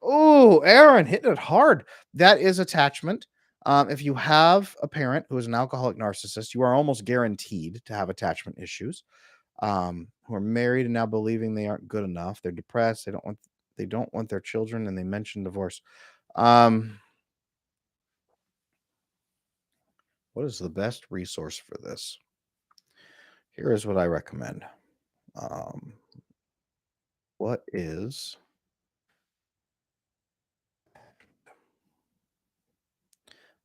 Aaron, hitting it hard. That is attachment. If you have a parent who is an alcoholic narcissist, you are almost guaranteed to have attachment issues. Who are married and now believing they aren't good enough. They're depressed. They don't want their children, and they mention divorce. Um, what is the best resource for this? Here is what I recommend. Um, what is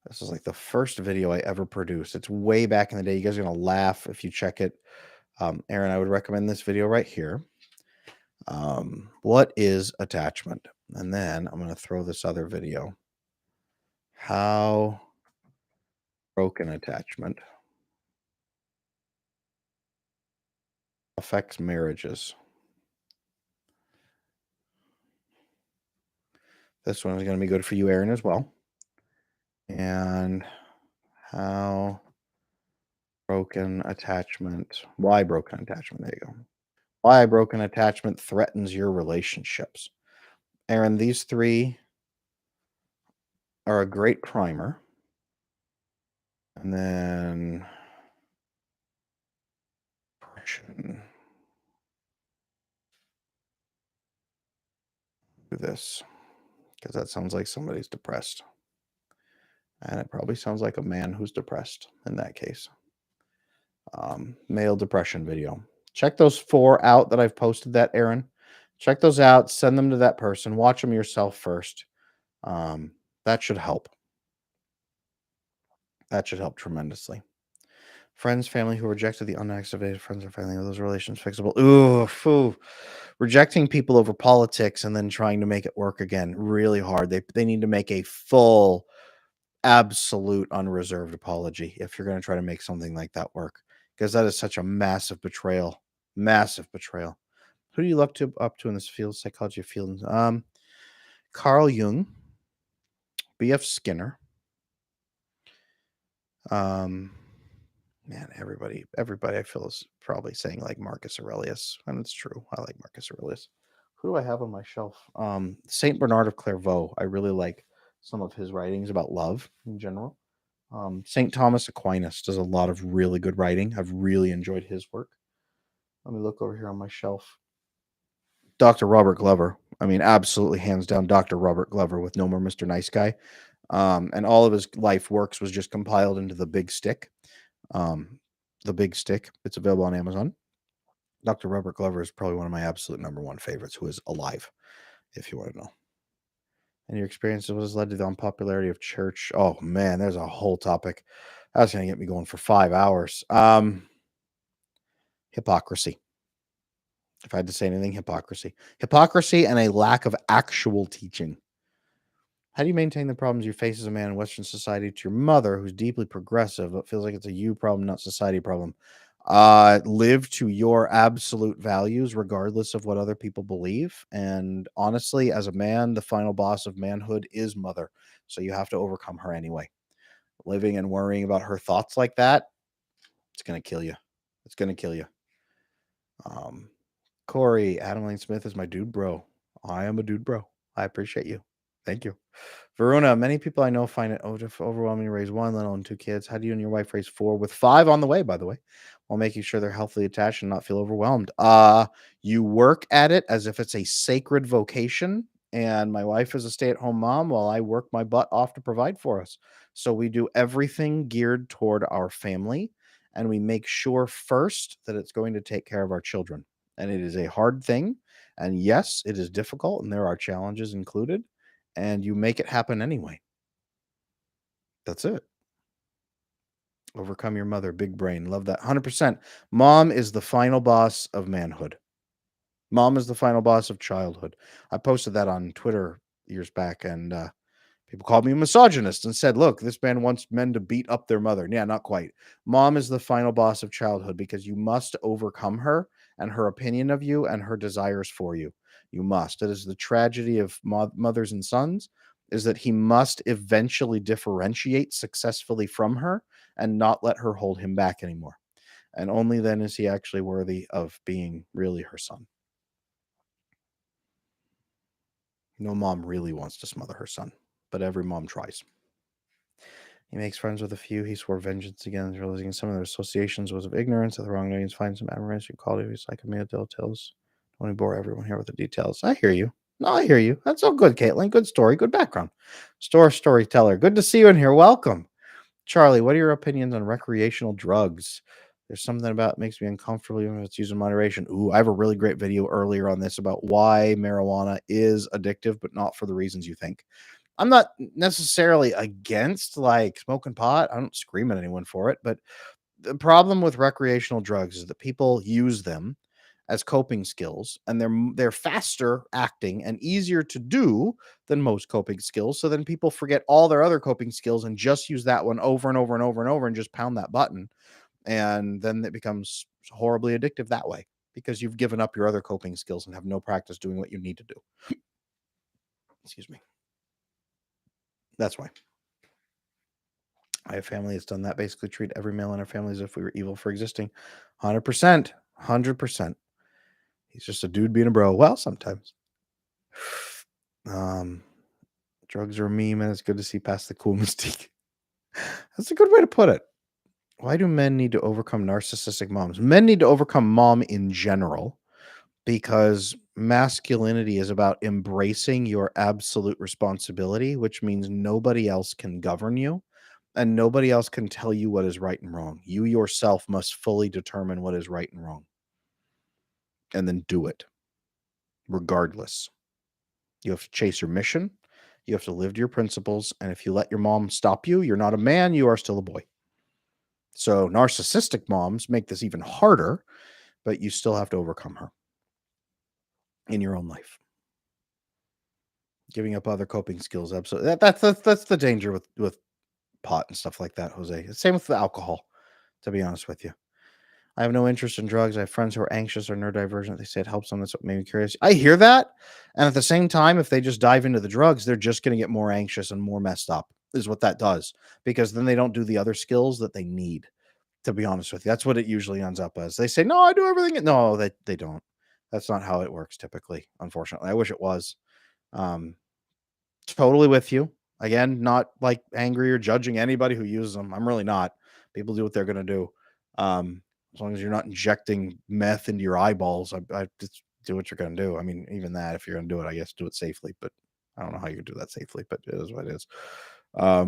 This is like the first video I ever produced. It's way back in the day. You guys are gonna laugh if you check it. Aaron, I would recommend this video right here. What is attachment? And then I'm gonna throw this other video. How broken attachment affects marriages. This one is gonna be good for you, Aaron, as well. And how why broken attachment? There you go. Why broken attachment threatens your relationships. Aaron, these 3 are a great primer. And then depression. Do this because that sounds like somebody's depressed. And it probably sounds like a man who's depressed in that case. Male depression video. Check those 4 out that I've posted that, Aaron. Check those out. Send them to that person. Watch them yourself first. That should help. That should help tremendously. Friends, family who rejected the unactivated friends or family. Are those relations fixable? Ooh. Rejecting people over politics and then trying to make it work again. Really hard. They need to make a full, absolute, unreserved apology if you're going to try to make something like that work. Because that is such a massive betrayal. Massive betrayal. Who do you look up to in this field? Psychology of feelings. Carl Jung, B.F. Skinner. Man, everybody I feel is probably saying like Marcus Aurelius, and it's true. I like Marcus Aurelius. Who do I have on my shelf? Saint Bernard of Clairvaux. I really like some of his writings about love in general. Saint Thomas Aquinas does a lot of really good writing. I've really enjoyed his work. Let me look over here on my shelf. Dr. Robert Glover. I mean, absolutely hands down, Dr. Robert Glover with No More Mr. Nice Guy. And all of his life works was just compiled into The Big Stick. The Big Stick. It's available on Amazon. Dr. Robert Glover is probably one of my absolute number 1 favorites who is alive, if you want to know. And your experiences, what has led to the unpopularity of church? Oh man, there's a whole topic. That's gonna get me going for 5 hours. Hypocrisy. If I had to say anything, hypocrisy. Hypocrisy and a lack of actual teaching. How do you maintain the problems you face as a man in Western society to your mother, who's deeply progressive, but feels like it's a you problem, not society problem? Live to your absolute values, regardless of what other people believe. And honestly, as a man, the final boss of manhood is mother. So you have to overcome her anyway. Living and worrying about her thoughts like that, it's going to kill you. It's going to kill you. Um, Corey, Adam Lane Smith is my dude, bro. I am a dude, bro. I appreciate you. Thank you. Verona, many people I know find it overwhelming to raise one, let alone two kids. How do you and your wife raise four with five on the way, by the way, while making sure they're healthily attached and not feel overwhelmed? You work at it as if it's a sacred vocation. And my wife is a stay-at-home mom while I work my butt off to provide for us. So we do everything geared toward our family, and we make sure first that it's going to take care of our children. And it is a hard thing. And yes, it is difficult, and there are challenges included, and you make it happen anyway. That's it. Overcome your mother, big brain. Love that. 100%. Mom is the final boss of manhood. Mom is the final boss of childhood. I posted that on Twitter years back, and people called me a misogynist and said, look, this man wants men to beat up their mother. Yeah, not quite. Mom is the final boss of childhood because you must overcome her and her opinion of you and her desires for you. You must. It is the tragedy of mothers and sons, is that he must eventually differentiate successfully from her and not let her hold him back anymore. And only then is he actually worthy of being really her son. No mom really wants to smother her son, but every mom tries. He makes friends with a few. He swore vengeance against, realizing some of their associations was of ignorance of the wrongdoings. Find some admiration quality. He's like a man tales. Don't bore everyone here with the details. I hear you. No, I hear you. That's all good, Caitlin. Good story. Good background. Storyteller. Good to see you in here. Welcome. Charlie, what are your opinions on recreational drugs? There's something about it makes me uncomfortable even if it's used in moderation. Ooh, I have a really great video earlier on this about why marijuana is addictive, but not for the reasons you think. I'm not necessarily against like smoking pot. I don't scream at anyone for it, but the problem with recreational drugs is that people use them as coping skills, and they're faster acting and easier to do than most coping skills. So then people forget all their other coping skills and just use that one over and over and over and over and just pound that button, and then it becomes horribly addictive that way because you've given up your other coping skills and have no practice doing what you need to do. Excuse me. That's why. I have family that's done that. Basically, treat every male in our family as if we were evil for existing. 100%. 100%. He's just a dude being a bro. Well, sometimes. Um, Drugs are a meme, and it's good to see past the cool mystique. That's a good way to put it. Why do men need to overcome narcissistic moms? Men need to overcome mom in general because masculinity is about embracing your absolute responsibility, which means nobody else can govern you. And nobody else can tell you what is right and wrong. You yourself must fully determine what is right and wrong. And then do it, regardless. You have to chase your mission. You have to live to your principles. And if you let your mom stop you, you're not a man, you are still a boy. So narcissistic moms make this even harder, but you still have to overcome her in your own life. Giving up other coping skills. Absolutely. That's the danger with pot and stuff like that, Jose. Same with the alcohol, to be honest with you. I have no interest in drugs. I have friends who are anxious or neurodivergent. They say it helps them. That's what made me curious. I hear that. And at the same time, if they just dive into the drugs, they're just going to get more anxious and more messed up, is what that does. Because then they don't do the other skills that they need, to be honest with you. That's what it usually ends up as. They say, no, I do everything. No, they don't. That's not how it works typically, unfortunately. I wish it was. Um, Totally with you. Again, not like angry or judging anybody who uses them. I'm really not. People do what they're going to do. As long as you're not injecting meth into your eyeballs, I just do what you're going to do. I mean, even that, if you're going to do it, I guess do it safely. But I don't know how you do that safely. But it is what it is. What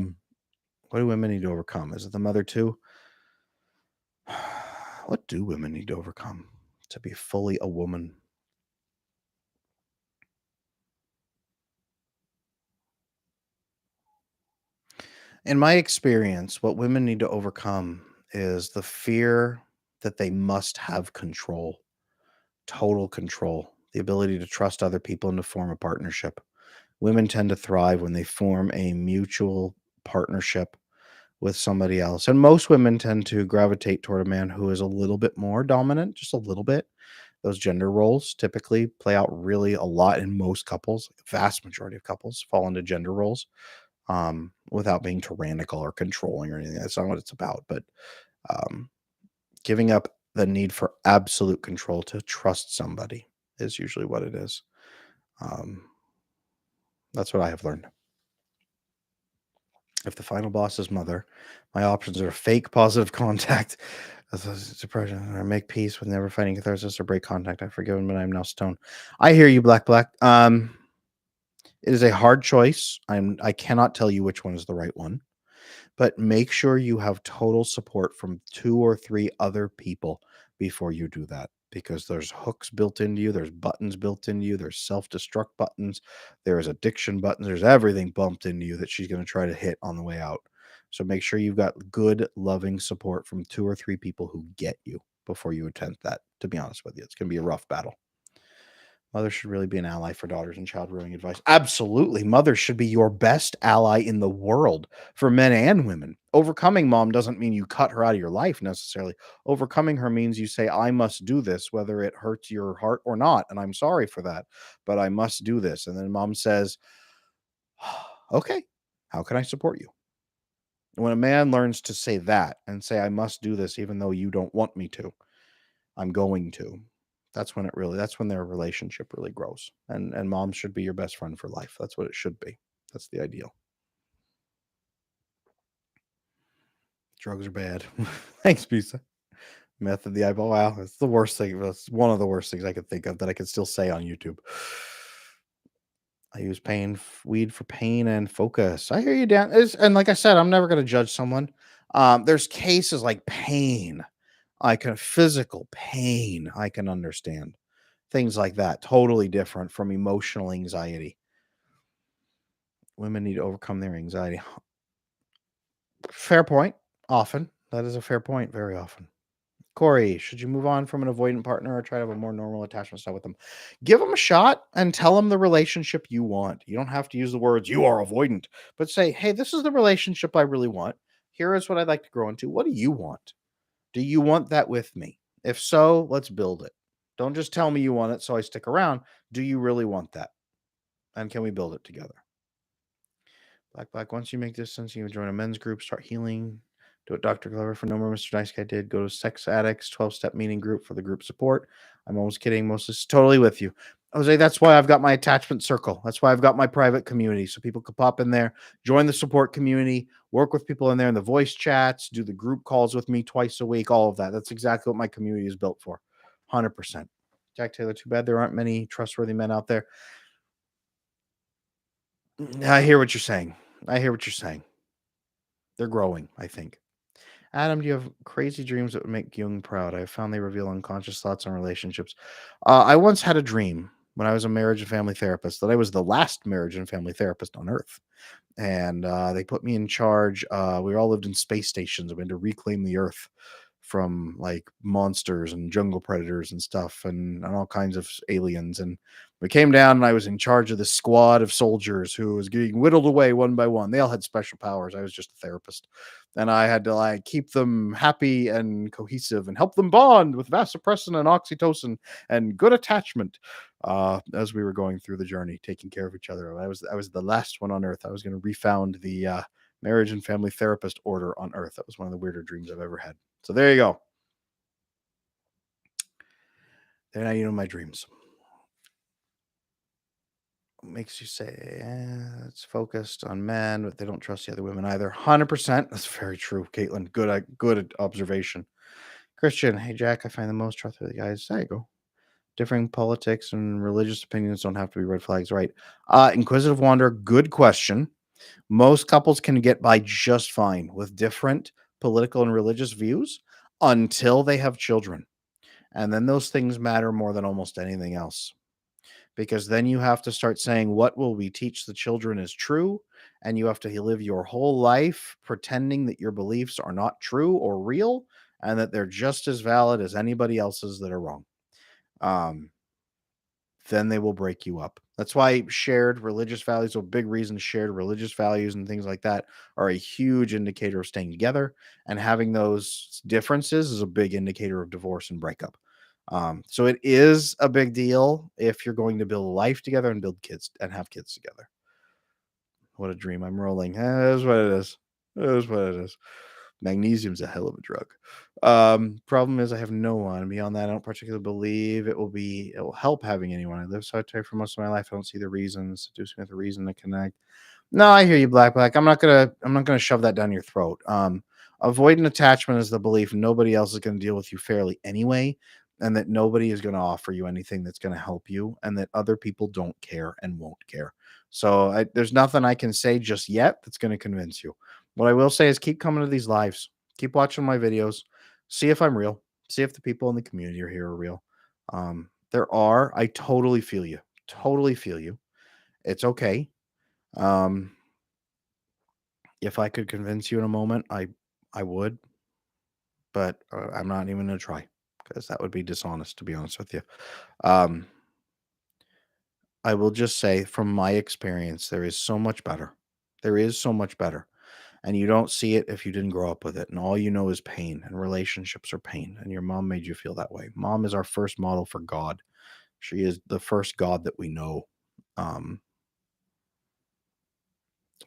do women need to overcome? Is it the mother too? What do women need to overcome to be fully a woman? In my experience, what women need to overcome is the fear that they must have control, total control, the ability to trust other people and to form a partnership. Women tend to thrive when they form a mutual partnership with somebody else. And most women tend to gravitate toward a man who is a little bit more dominant, just a little bit. Those gender roles typically play out really a lot in most couples. Vast majority of couples fall into gender roles without being tyrannical or controlling or anything. That's not what it's about. But um, giving up the need for absolute control to trust somebody is usually what it is. Um, that's what I have learned. If the final boss is mother, my options are fake positive contact, depression, or make peace with never fighting catharsis or break contact. I've forgiven, but I'm now stone. I hear you, Black Black. It is a hard choice. I cannot tell you which one is the right one, but make sure you have total support from 2 or 3 other people before you do that, because there's hooks built into you, there's buttons built into you, there's self-destruct buttons, there's addiction buttons, there's everything bumped into you that she's going to try to hit on the way out. So make sure you've got good, loving support from 2 or 3 people who get you before you attempt that. To be honest with you, it's going to be a rough battle. Mothers should really be an ally for daughters and child rearing advice. Absolutely. Mothers should be your best ally in the world for men and women. Overcoming mom doesn't mean you cut her out of your life necessarily. Overcoming her means you say, I must do this, whether it hurts your heart or not. And I'm sorry for that, but I must do this. And then mom says, okay, how can I support you? When a man learns to say that and say, I must do this, even though you don't want me to, I'm going to. That's when their relationship really grows. And mom should be your best friend for life. That's what it should be. That's the ideal. Drugs are bad. Thanks, Pizza. Meth of the eyeball. Wow, that's the worst thing. That's one of the worst things I could think of that I could still say on YouTube. I use weed for pain and focus. I hear you, Dan. And like I said, I'm never going to judge someone. There's cases like pain. Physical pain. I can understand. Things like that, totally different from emotional anxiety. Women need to overcome their anxiety. Fair point. Often. That is a fair point. Very often. Corey, should you move on from an avoidant partner or try to have a more normal attachment style with them? Give them a shot and tell them the relationship you want. You don't have to use the words, you are avoidant, but say, hey, this is the relationship I really want. Here is what I'd like to grow into. What do you want? Do you want that with me? If so, let's build it. Don't just tell me you want it so I stick around. Do you really want that? And can we build it together? Black, once you make distance, you can join a men's group, start healing. Do what Dr. Glover for No More Mr. Nice Guy did. Go to Sex Addicts 12-step meeting group for the group support. I'm almost kidding. Most is totally with you. Jose, that's why I've got my attachment circle. That's why I've got my private community. So people could pop in there, join the support community, work with people in there in the voice chats, do the group calls with me twice a week, all of that. That's exactly what my community is built for. 100%. Jack Taylor, too bad there aren't many trustworthy men out there. I hear what you're saying. They're growing, I think. Adam, do you have crazy dreams that would make Jung proud? I have found they reveal unconscious thoughts on relationships. I once had a dream when I was a marriage and family therapist that I was the last marriage and family therapist on earth. And they put me in charge. We all lived in space stations. We had to reclaim the earth from like monsters and jungle predators and stuff and all kinds of aliens. And we came down and I was in charge of this squad of soldiers who was getting whittled away one by one. They all had special powers. I was just a therapist. And I had to like keep them happy and cohesive and help them bond with vasopressin and oxytocin and good attachment as we were going through the journey, taking care of each other. I was the last one on earth. I was going to refound the marriage and family therapist order on earth. That was one of the weirder dreams I've ever had. So there you go. They're not even my dreams. Makes you say it's focused on men, but they don't trust the other women either. 100%. That's very true, Caitlin. Good observation. Christian, hey Jack, I find the most trustworthy guys. There you go. Differing politics and religious opinions don't have to be red flags, right? Inquisitive Wanderer, good question. Most couples can get by just fine with different political and religious views until they have children. And then those things matter more than almost anything else. because then you have to start saying, what will we teach the children is true? And you have to live your whole life pretending that your beliefs are not true or real and that they're just as valid as anybody else's that are wrong. Um, then they will break you up. That's why shared religious values, a big reason shared religious values and things like that are a huge indicator of staying together. And having those differences is a big indicator of divorce and breakup. So it is a big deal if you're going to build a life together and build kids and have kids together. What a dream. I'm rolling. It is what it is. It is what it is. Magnesium's a hell of a drug. Problem is I have no one. Beyond that, I don't particularly believe it will help having anyone. I live solitary for most of my life. I don't see the reasons. Seduce me with a reason to connect. No, I hear you, Black. I'm not gonna shove that down your throat. Avoidant attachment is the belief nobody else is gonna deal with you fairly anyway, and that nobody is gonna offer you anything that's gonna help you, and that other people don't care and won't care. So there's nothing I can say just yet that's gonna convince you. What I will say is keep coming to these lives, keep watching my videos, see if I'm real, see if the people in the community are here are real. I totally feel you, totally feel you. It's okay. Um, if I could convince you in a moment, I would, but I'm not even gonna try because that would be dishonest, to be honest with you. Um, I will just say from my experience, there is so much better. There is so much better. And you don't see it if you didn't grow up with it. And all you know is pain, and relationships are pain. And your mom made you feel that way. Mom is our first model for God. She is the first God that we know. Um,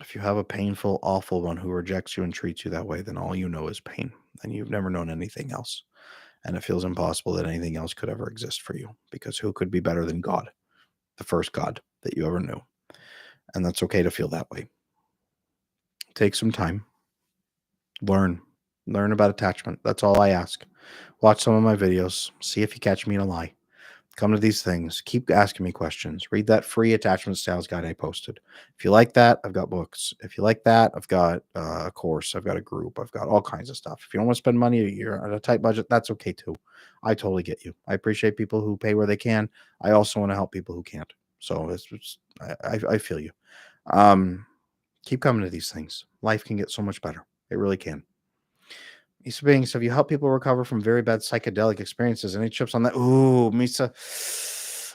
if you have a painful, awful one who rejects you and treats you that way, then all you know is pain. And you've never known anything else. And it feels impossible that anything else could ever exist for you because who could be better than God, the first God that you ever knew? And that's okay to feel that way. Take some time, learn, learn about attachment. That's all I ask. Watch some of my videos, see if you catch me in a lie. Come to these things. Keep asking me questions. Read that free attachment styles guide I posted. If you like that, I've got books. If you like that, I've got a course. I've got a group. I've got all kinds of stuff. If you don't want to spend money, you're on a tight budget, that's okay too. I totally get you. I appreciate people who pay where they can. I also want to help people who can't. So I feel you. Um, keep coming to these things. Life can get so much better. It really can. Misa Bings, have you helped people recover from very bad psychedelic experiences? Any tips on that? Ooh, Misa,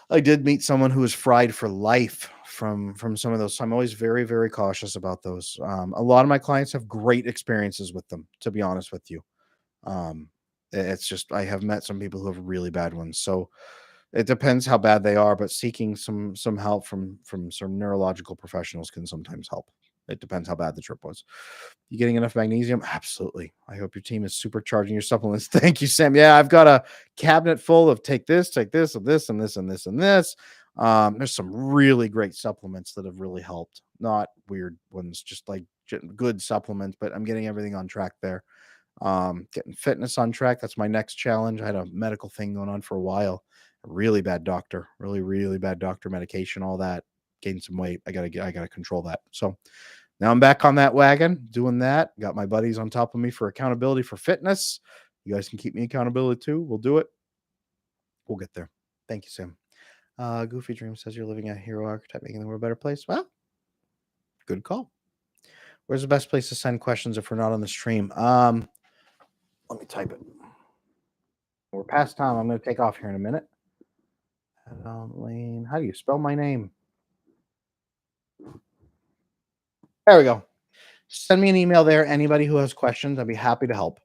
I did meet someone who was fried for life from some of those. So I'm always very, very cautious about those. A lot of my clients have great experiences with them, to be honest with you. Um, it's just I have met some people who have really bad ones. So it depends how bad they are, but seeking some help from some neurological professionals can sometimes help. It depends how bad the trip was. You getting enough magnesium? Absolutely. I hope your team is supercharging your supplements. Thank you, Sam. Yeah, I've got a cabinet full of take this, of this, and this, and this, and this. There's some really great supplements that have really helped. Not weird ones, just like good supplements, but I'm getting everything on track there. Getting fitness on track. That's my next challenge. I had a medical thing going on for a while. A really bad doctor, really, really bad doctor medication, all that. Gained some weight. I gotta control that. So now I'm back on that wagon, doing that. Got my buddies on top of me for accountability for fitness. You guys can keep me accountability too. We'll do it. We'll get there. Thank you, Sam. Goofy Dream says you're living a hero archetype, making the world a better place. Well, good call. Where's the best place to send questions if we're not on the stream? Let me type it. We're past time. I'm going to take off here in a minute. Lane, how do you spell my name? There we go. Send me an email there. Anybody who has questions, I'd be happy to help.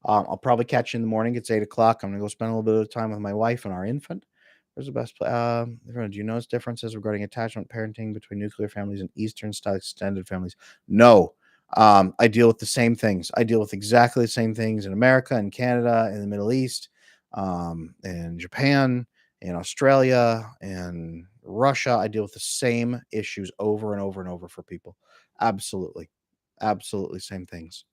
I'll probably catch you in the morning. It's 8 o'clock. I'm going to go spend a little bit of time with my wife and our infant. Where's the best place? Do you notice differences regarding attachment parenting between nuclear families and Eastern style extended families? No. I deal with the same things. I deal with exactly the same things in America, in Canada, in the Middle East, in Japan, in Australia, in Russia. I deal with the same issues over and over and over for people. Absolutely. Absolutely same things.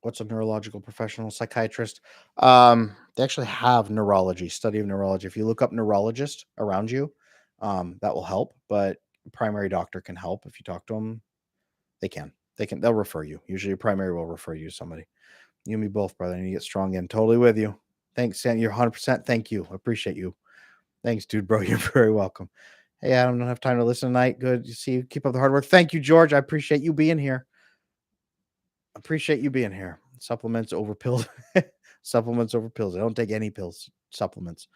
What's a neurological professional? Psychiatrist. They actually have neurology, study of neurology. If you look up neurologist around you, that will help. But primary doctor can help if you talk to them. They can. They'll refer you. Usually, your primary will refer you to somebody. You and me both, brother. And you get strong in. Totally with you. Thanks, Sam. You're 100%. Thank you. I appreciate you. Thanks, dude, bro. You're very welcome. Hey, Adam, don't have time to listen tonight. Good. You see you. Keep up the hard work. Thank you, George. I appreciate you being here. Appreciate you being here. Supplements over pills. Supplements over pills. I don't take any pills. Supplements.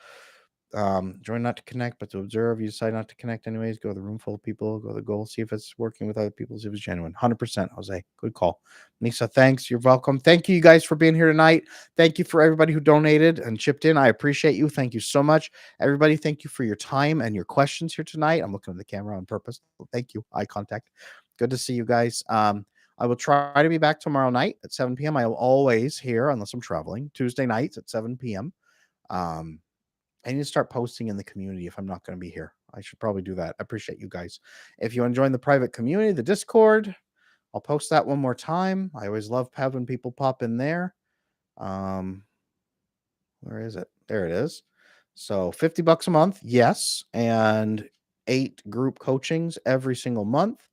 Join not to connect, but to observe. You decide not to connect anyways. Go to the room full of people. Go to the goal. See if it's working with other people. See if it's genuine. 100%, Jose. Good call. Lisa, thanks. You're welcome. Thank you guys for being here tonight. Thank you for everybody who donated and chipped in. I appreciate you. Thank you so much. Everybody, thank you for your time and your questions here tonight. I'm looking at the camera on purpose. Thank you. Eye contact. Good to see you guys. I will try to be back tomorrow night at 7 p.m. I will always here, unless I'm traveling, Tuesday nights at 7 p.m. I need to start posting in the community if I'm not going to be here. I should probably do that. I appreciate you guys. If you want to join the private community, the Discord, I'll post that one more time. I always love having people pop in there. Where is it? There it is. So $50 a month, yes, and 8 group coachings every single month,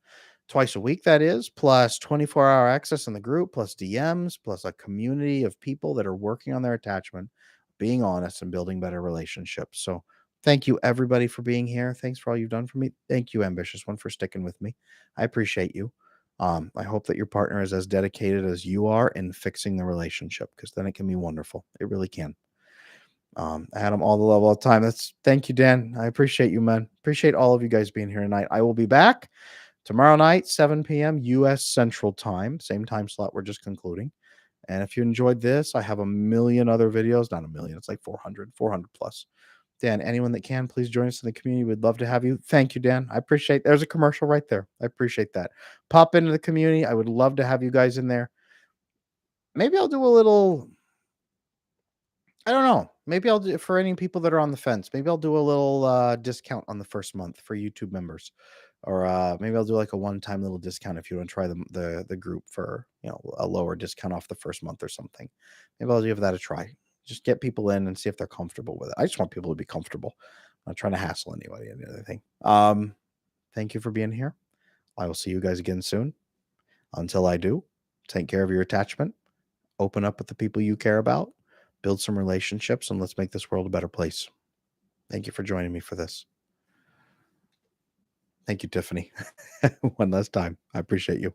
twice a week, that is, plus 24-hour access in the group, plus DMs, plus a community of people that are working on their attachment, being honest, and building better relationships. So thank you, everybody, for being here. Thanks for all you've done for me. Thank you, Ambitious One, for sticking with me. I appreciate you. I hope that your partner is as dedicated as you are in fixing the relationship, because then it can be wonderful. It really can. Adam, all the love, all the time. Thank you, Dan. I appreciate you, man. Appreciate all of you guys being here tonight. I will be back tomorrow night, 7 p.m. US Central Time, same time slot we're just concluding. And if you enjoyed this, I have a million other videos, not a million, it's like 400 plus. Dan, anyone that can, please join us in the community. We'd love to have you. Thank you, Dan. I appreciate, there's a commercial right there. I appreciate that. Pop into the community. I would love to have you guys in there. Maybe I'll do a little, I don't know. Maybe I'll do for any people that are on the fence. Maybe I'll do a little discount on the first month for YouTube members, or maybe I'll do like a one-time little discount if you want to try the group for a lower discount off the first month or something. Maybe I'll give that a try. Just get people in and see if they're comfortable with it. I just want people to be comfortable. I'm not trying to hassle anybody or anything. Thank you for being here. I will see you guys again soon. Until I do, take care of your attachment. Open up with the people you care about. Build some relationships, and let's make this world a better place. Thank you for joining me for this. Thank you, Tiffany. One last time. I appreciate you.